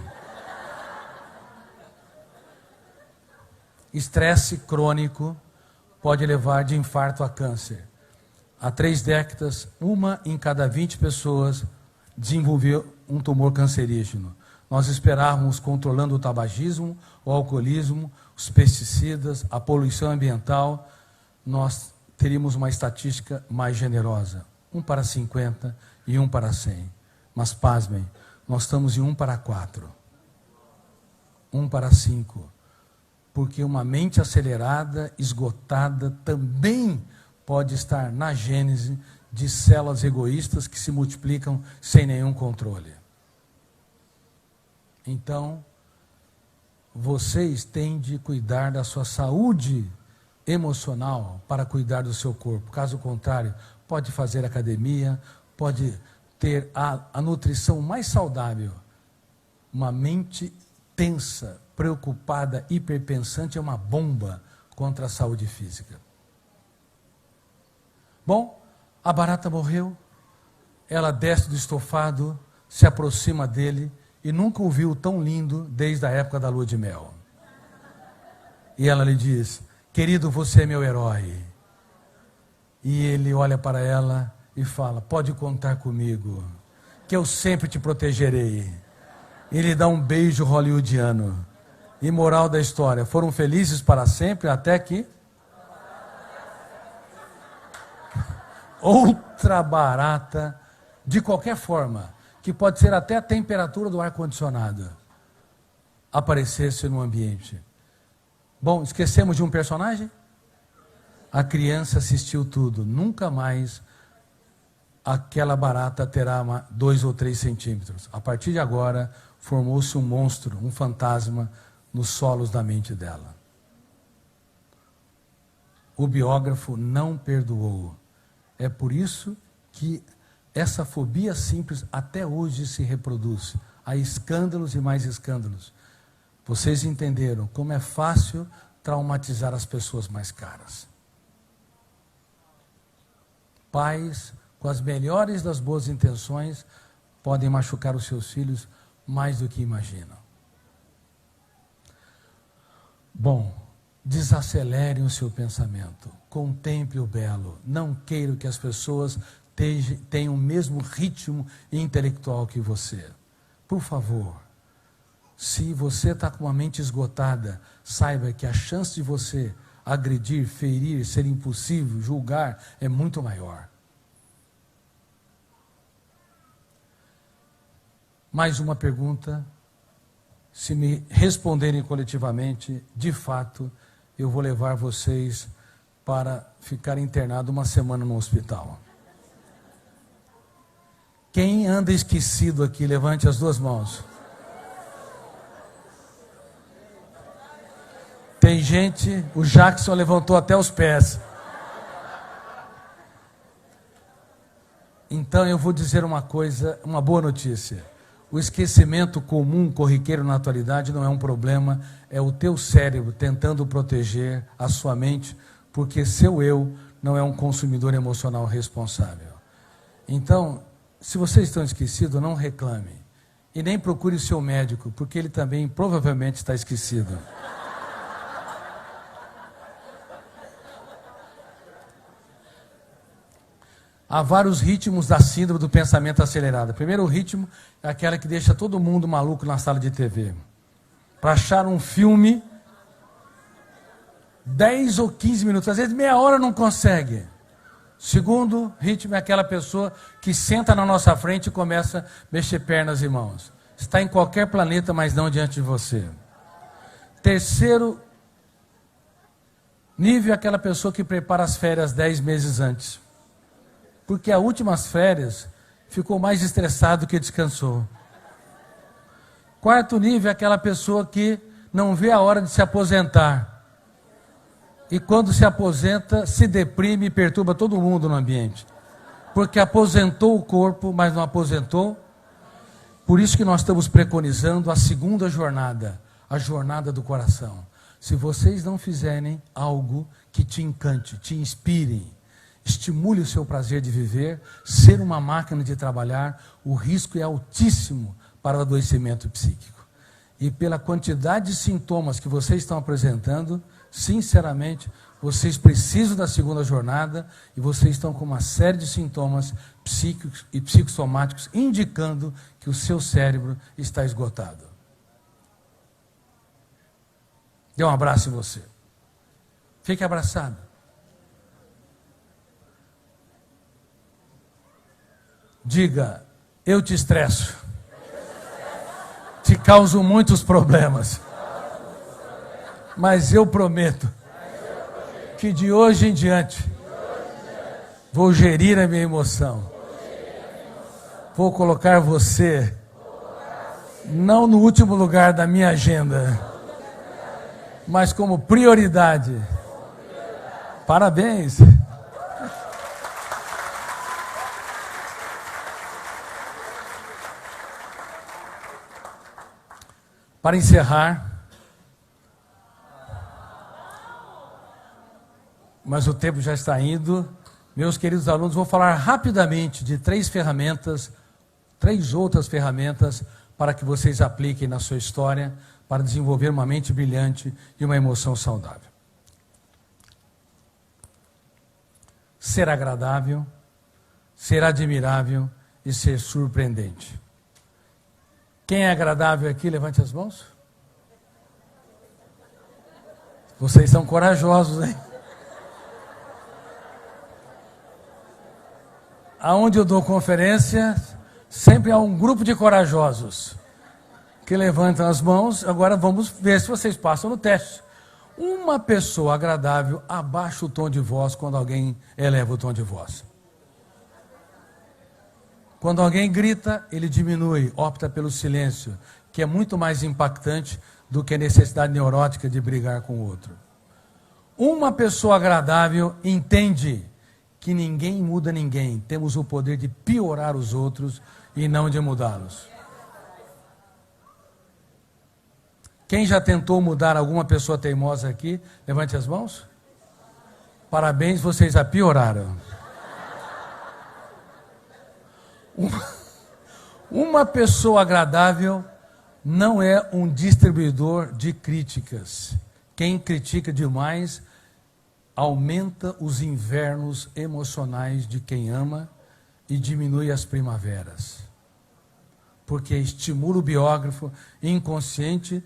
Estresse crônico pode levar de infarto a câncer. Há 3 décadas, 1 em cada 20 pessoas desenvolveu um tumor cancerígeno. Nós esperávamos, controlando o tabagismo, o alcoolismo, os pesticidas, a poluição ambiental, nós teríamos uma estatística mais generosa. 1 para 50 e 1 para 100. Mas, pasmem, nós estamos em 1 para 4. 1 para 5. Porque uma mente acelerada, esgotada, também pode estar na gênese de células egoístas que se multiplicam sem nenhum controle. Então, vocês têm de cuidar da sua saúde emocional para cuidar do seu corpo. Caso contrário, pode fazer academia, pode ter a nutrição mais saudável. Uma mente tensa, preocupada, hiperpensante é uma bomba contra a saúde física. Bom, a barata morreu, ela desce do estofado, se aproxima dele e nunca o viu tão lindo desde a época da lua de mel. E ela lhe diz: querido, você é meu herói. E ele olha para ela e fala: pode contar comigo, que eu sempre te protegerei. E lhe dá um beijo hollywoodiano. E moral da história, foram felizes para sempre até que outra barata, de qualquer forma, que pode ser até a temperatura do ar-condicionado, aparecesse no ambiente. Bom, esquecemos de um personagem? A criança assistiu tudo. Nunca mais aquela barata terá 2 ou 3 centímetros. A partir de agora, formou-se um monstro, um fantasma, nos solos da mente dela. O biógrafo não perdoou. É por isso que essa fobia simples até hoje se reproduz. Há escândalos e mais escândalos. Vocês entenderam como é fácil traumatizar as pessoas mais caras. Pais, com as melhores das boas intenções, podem machucar os seus filhos mais do que imaginam. Bom, desacelerem o seu pensamento, contemple o belo, não queira que as pessoas tenham o mesmo ritmo intelectual que você. Por favor, se você está com uma mente esgotada, saiba que a chance de você agredir, ferir, ser impulsivo, julgar é muito maior. Mais uma pergunta. Se me responderem coletivamente, de fato, eu vou levar vocês para ficar internado uma semana no hospital. Quem anda esquecido aqui, levante as 2 mãos. Tem gente, o Jackson levantou até os pés. Então eu vou dizer uma coisa, uma boa notícia. O esquecimento comum, corriqueiro na atualidade não é um problema, é o teu cérebro tentando proteger a sua mente, porque seu eu não é um consumidor emocional responsável. Então, se vocês estão esquecidos, não reclame. E nem procure o seu médico, porque ele também provavelmente está esquecido. Há vários ritmos da síndrome do pensamento acelerado. Primeiro, o ritmo é aquela que deixa todo mundo maluco na sala de TV. Para achar um filme, 10 ou 15 minutos, às vezes meia hora não consegue. Segundo ritmo é aquela pessoa que senta na nossa frente e começa a mexer pernas e mãos. Está em qualquer planeta, mas não diante de você. Terceiro nível é aquela pessoa que prepara as férias 10 meses antes. Porque as últimas férias ficou mais estressado que descansou. Quarto nível é aquela pessoa que não vê a hora de se aposentar. E quando se aposenta, se deprime e perturba todo mundo no ambiente. Porque aposentou o corpo, mas não aposentou. Por isso que nós estamos preconizando a segunda jornada, a jornada do coração. Se vocês não fizerem algo que te encante, te inspire, estimule o seu prazer de viver, ser uma máquina de trabalhar, o risco é altíssimo para o adoecimento psíquico. E pela quantidade de sintomas que vocês estão apresentando, sinceramente, vocês precisam da segunda jornada e vocês estão com uma série de sintomas psíquicos e psicossomáticos indicando que o seu cérebro está esgotado. Dê um abraço em você. Fique abraçado. Diga: eu te estresso. Te causo muitos problemas. Mas eu prometo que de hoje em diante vou gerir a minha emoção. Vou colocar você não no último lugar da minha agenda, mas como prioridade. Parabéns. Para encerrar, mas o tempo já está indo, meus queridos alunos, vou falar rapidamente de três outras ferramentas para que vocês apliquem na sua história para desenvolver uma mente brilhante e uma emoção saudável. Ser agradável, ser admirável e ser surpreendente. Quem é agradável aqui, levante as mãos. Vocês são corajosos, hein? Aonde eu dou conferência, sempre há um grupo de corajosos que levantam as mãos. Agora vamos ver se vocês passam no teste. Uma pessoa agradável abaixa o tom de voz quando alguém eleva o tom de voz. Quando alguém grita, ele diminui, opta pelo silêncio, que é muito mais impactante do que a necessidade neurótica de brigar com o outro. Uma pessoa agradável entende que ninguém muda ninguém. Temos o poder de piorar os outros e não de mudá-los. Quem já tentou mudar alguma pessoa teimosa aqui? Levante as mãos. Parabéns, vocês a pioraram. Uma pessoa agradável não é um distribuidor de críticas. Quem critica demais aumenta os invernos emocionais de quem ama e diminui as primaveras. Porque estimula o biógrafo inconsciente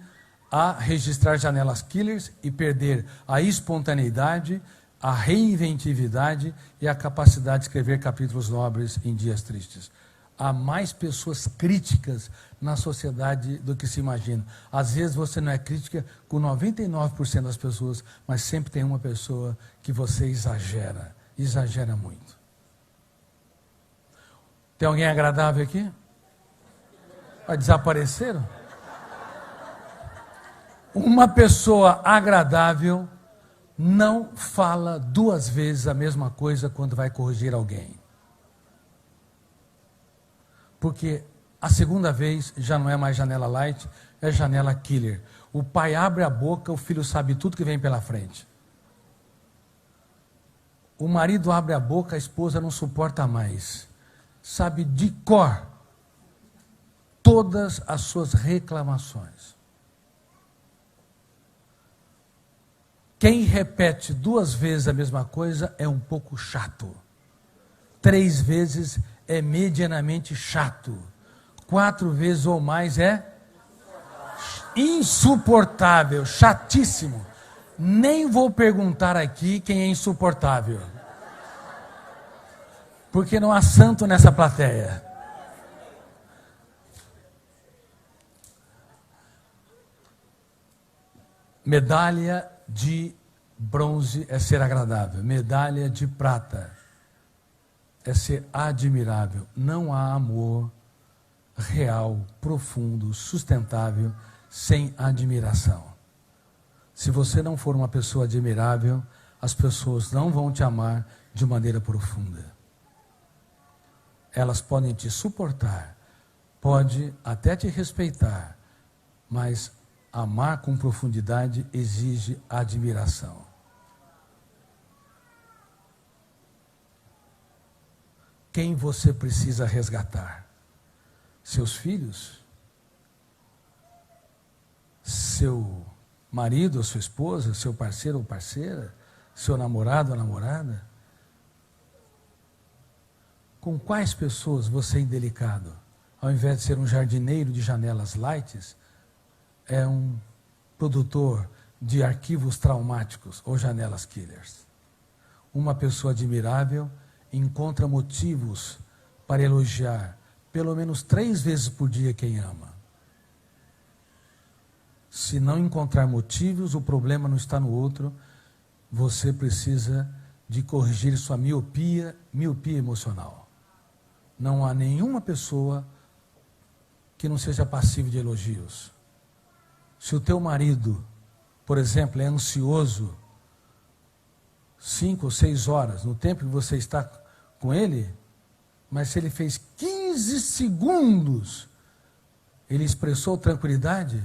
a registrar janelas killers e perder a espontaneidade, a reinventividade e a capacidade de escrever capítulos nobres em dias tristes. Há mais pessoas críticas na sociedade do que se imagina. Às vezes você não é crítica com 99% das pessoas, mas sempre tem uma pessoa que você exagera muito. Tem alguém agradável aqui? Desapareceram? Uma pessoa agradável não fala duas vezes a mesma coisa quando vai corrigir alguém. Porque a segunda vez já não é mais janela light, é janela killer. O pai abre a boca, o filho sabe tudo que vem pela frente. O marido abre a boca, a esposa não suporta mais. Sabe de cor todas as suas reclamações. Quem repete duas vezes a mesma coisa é um pouco chato. 3 vezes é medianamente chato. 4 vezes ou mais é insuportável, chatíssimo. Nem vou perguntar aqui quem é insuportável. Porque não há santo nessa plateia. Medalha de bronze é ser agradável. Medalha de prata é ser admirável. Não há amor real, profundo, sustentável, sem admiração. Se você não for uma pessoa admirável, as pessoas não vão te amar de maneira profunda. Elas podem te suportar, pode até te respeitar, mas amar com profundidade exige admiração. Quem você precisa resgatar? Seus filhos? Seu marido ou sua esposa? Seu parceiro ou parceira? Seu namorado ou namorada? Com quais pessoas você é indelicado? Ao invés de ser um jardineiro de janelas lights, é um produtor de arquivos traumáticos ou janelas killers. Uma pessoa admirável encontra motivos para elogiar pelo menos 3 vezes por dia quem ama. Se não encontrar motivos, o problema não está no outro, você precisa de corrigir sua miopia emocional. Não há nenhuma pessoa que não seja passiva de elogios. Se o teu marido, por exemplo, é ansioso 5 ou 6 horas no tempo que você está com ele, mas se ele fez 15 segundos, ele expressou tranquilidade,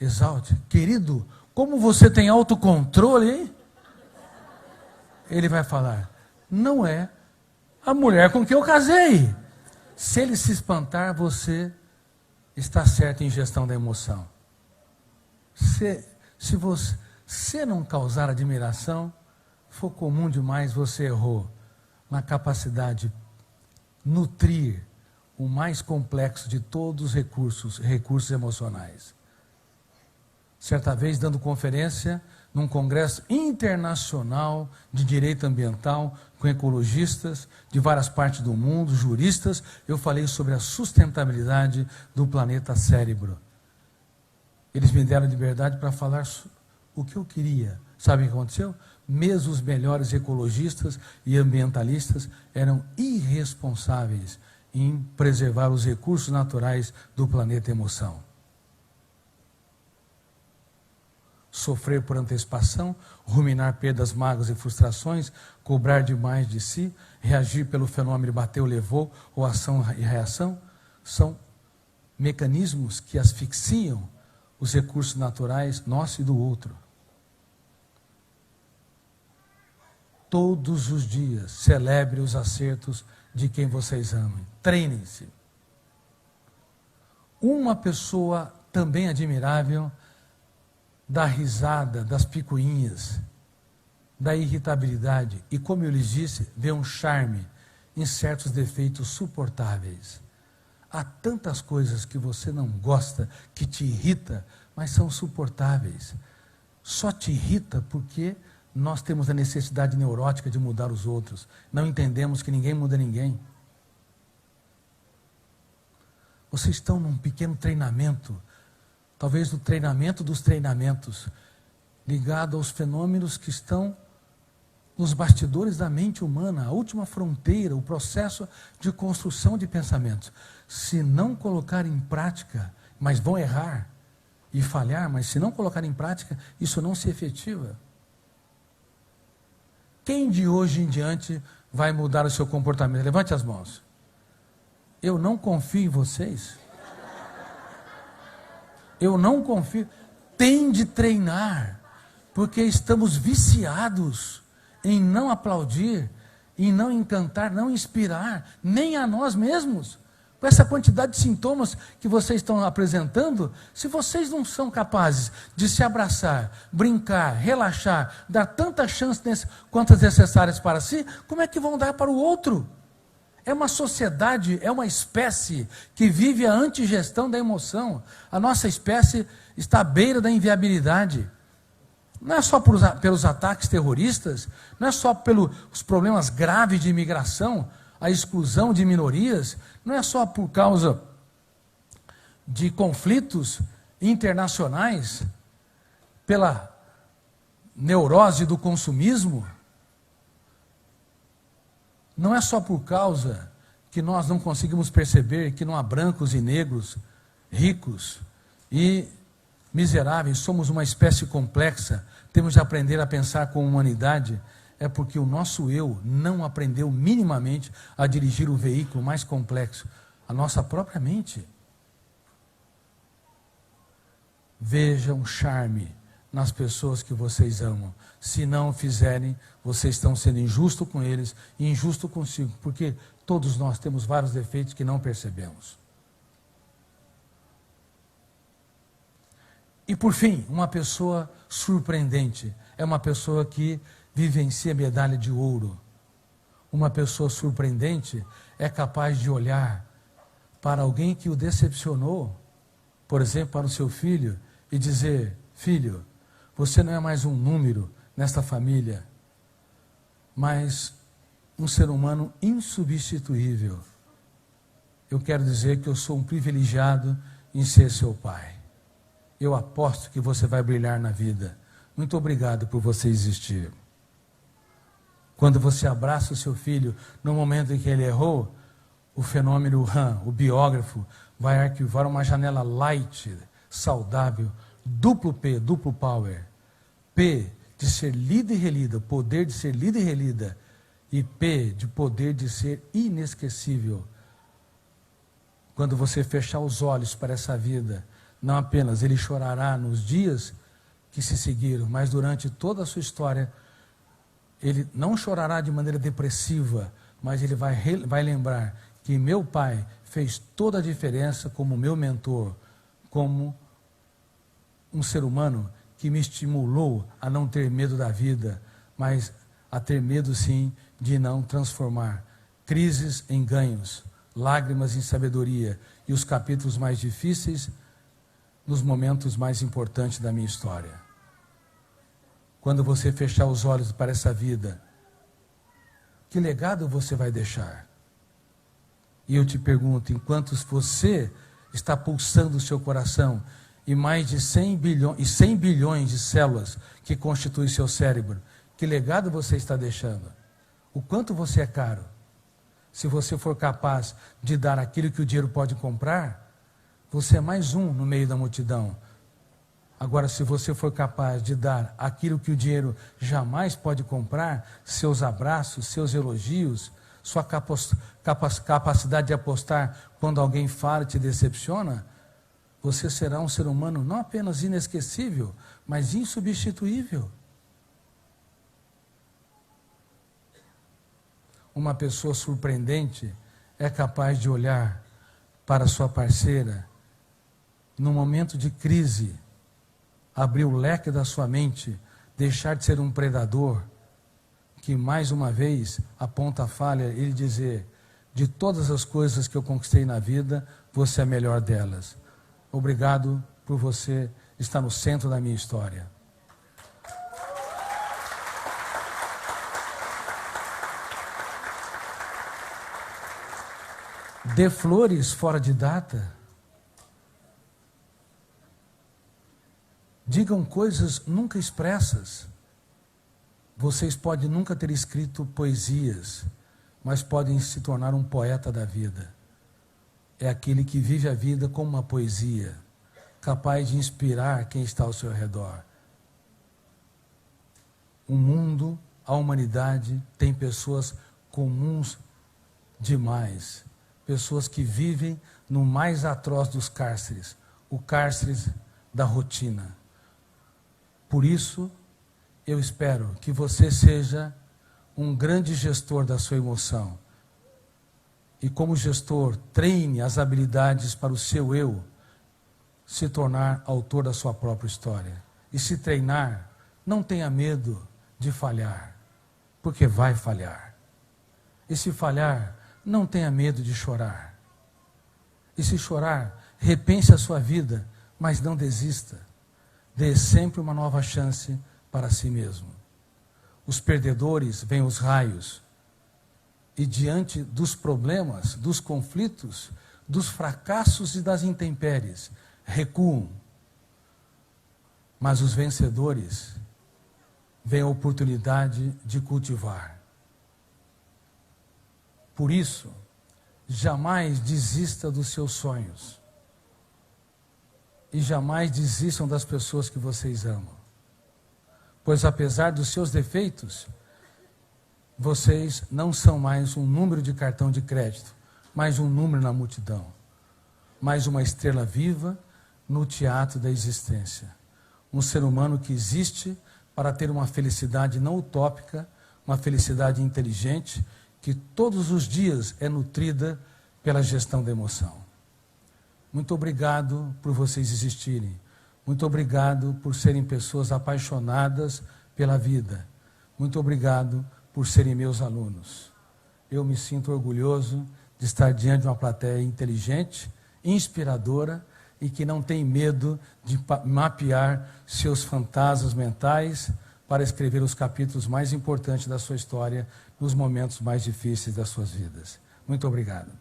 exalte. Querido, como você tem autocontrole, hein? Ele vai falar, não é a mulher com quem eu casei. Se ele se espantar, você está certo em gestão da emoção. Se você não causar admiração, for comum demais, você errou na capacidade de nutrir o mais complexo de todos os recursos emocionais. Certa vez, dando conferência num congresso internacional de direito ambiental, com ecologistas de várias partes do mundo, juristas, eu falei sobre a sustentabilidade do planeta cérebro. Eles me deram liberdade para falar o que eu queria. Sabe o que aconteceu? Mesmo os melhores ecologistas e ambientalistas eram irresponsáveis em preservar os recursos naturais do planeta emoção. Sofrer por antecipação, ruminar perdas, mágoas e frustrações, cobrar demais de si, reagir pelo fenômeno bateu, levou, ou ação e reação, são mecanismos que asfixiam os recursos naturais, nosso e do outro. Todos os dias, celebre os acertos de quem vocês amam. Treinem-se. Uma pessoa também admirável da risada, das picuinhas, da irritabilidade e, como eu lhes disse, vê um charme em certos defeitos suportáveis. Há tantas coisas que você não gosta, que te irrita, mas são suportáveis. Só te irrita porque nós temos a necessidade neurótica de mudar os outros. Não entendemos que ninguém muda ninguém. Vocês estão num pequeno treinamento, talvez o treinamento dos treinamentos, ligado aos fenômenos que estão nos bastidores da mente humana, a última fronteira, o processo de construção de pensamentos. Se não colocar em prática, mas vão errar e falhar, mas se não colocar em prática, isso não se efetiva. Quem de hoje em diante vai mudar o seu comportamento? Levante as mãos. Eu não confio em vocês. Eu não confio. Tem de treinar, porque estamos viciados em não aplaudir, em não encantar, não inspirar, nem a nós mesmos. Com essa quantidade de sintomas que vocês estão apresentando, se vocês não são capazes de se abraçar, brincar, relaxar, dar tantas chances quantas necessárias para si, como é que vão dar para o outro? É uma sociedade, é uma espécie que vive a antigestão da emoção. A nossa espécie está à beira da inviabilidade. Não é só pelos ataques terroristas, não é só pelos problemas graves de imigração, a exclusão de minorias, não é só por causa de conflitos internacionais, pela neurose do consumismo, não é só por causa que nós não conseguimos perceber que não há brancos e negros, ricos e miseráveis, somos uma espécie complexa, temos de aprender a pensar com humanidade, é porque o nosso eu não aprendeu minimamente a dirigir o veículo mais complexo, a nossa própria mente. Vejam um charme nas pessoas que vocês amam. Se não o fizerem, vocês estão sendo injustos com eles e injusto consigo, porque todos nós temos vários defeitos que não percebemos. E por fim, uma pessoa surpreendente é uma pessoa que vivencia a medalha de ouro. Uma pessoa surpreendente é capaz de olhar para alguém que o decepcionou, por exemplo, para o seu filho, e dizer: filho, você não é mais um número nesta família, mas um ser humano insubstituível. Eu quero dizer que eu sou um privilegiado em ser seu pai. eu aposto que você vai brilhar na vida. Muito obrigado por você existir. Quando você abraça o seu filho, no momento em que ele errou, o fenômeno Han, o biógrafo, vai arquivar uma janela light, saudável, duplo P, duplo power. P de ser lida e relida, poder de ser lida e relida. E P de poder de ser inesquecível. Quando você fechar os olhos para essa vida, não apenas ele chorará nos dias que se seguiram, mas durante toda a sua história, ele não chorará de maneira depressiva, mas ele vai lembrar que meu pai fez toda a diferença como meu mentor, como um ser humano que me estimulou a não ter medo da vida, mas a ter medo sim de não transformar crises em ganhos, lágrimas em sabedoria e os capítulos mais difíceis nos momentos mais importantes da minha história. Quando você fechar os olhos para essa vida, que legado você vai deixar? E eu te pergunto, enquanto você está pulsando o seu coração e mais de 100 bilhões de células que constituem seu cérebro, que legado você está deixando? O quanto você é caro? Se você for capaz de dar aquilo que o dinheiro pode comprar, você é mais um no meio da multidão. Agora, se você for capaz de dar aquilo que o dinheiro jamais pode comprar, seus abraços, seus elogios, sua capacidade de apostar quando alguém fala e te decepciona, você será um ser humano não apenas inesquecível, mas insubstituível. Uma pessoa surpreendente é capaz de olhar para sua parceira num momento de crise, abrir o leque da sua mente, deixar de ser um predador, que mais uma vez aponta a falha e dizer, de todas as coisas que eu conquistei na vida, você é a melhor delas. Obrigado por você estar no centro da minha história. Dê flores fora de data. Digam coisas nunca expressas. Vocês podem nunca ter escrito poesias, mas podem se tornar um poeta da vida. É aquele que vive a vida como uma poesia, capaz de inspirar quem está ao seu redor. O mundo, a humanidade, tem pessoas comuns demais. Pessoas que vivem no mais atroz dos cárceres, o cárcere da rotina. Por isso, eu espero que você seja um grande gestor da sua emoção. E como gestor, treine as habilidades para o seu eu se tornar autor da sua própria história. E se treinar, não tenha medo de falhar, porque vai falhar. E se falhar, não tenha medo de chorar. E se chorar, repense a sua vida, mas não desista. Dê sempre uma nova chance para si mesmo. Os perdedores veem os raios. E diante dos problemas, dos conflitos, dos fracassos e das intempéries, recuam. Mas os vencedores veem a oportunidade de cultivar. Por isso, jamais desista dos seus sonhos. E jamais desistam das pessoas que vocês amam. Pois apesar dos seus defeitos, vocês não são mais um número de cartão de crédito, mas um número na multidão. Mais uma estrela viva no teatro da existência. Um ser humano que existe para ter uma felicidade não utópica, uma felicidade inteligente, que todos os dias é nutrida pela gestão da emoção. Muito obrigado por vocês existirem. Muito obrigado por serem pessoas apaixonadas pela vida. Muito obrigado por serem meus alunos. Eu me sinto orgulhoso de estar diante de uma plateia inteligente, inspiradora e que não tem medo de mapear seus fantasmas mentais para escrever os capítulos mais importantes da sua história nos momentos mais difíceis das suas vidas. Muito obrigado.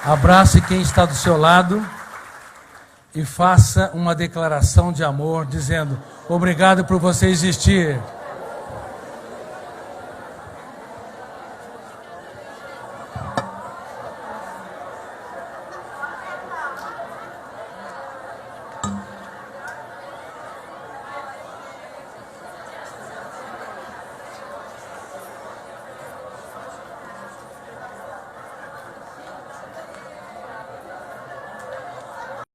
Abrace quem está do seu lado e faça uma declaração de amor, dizendo: obrigado por você existir.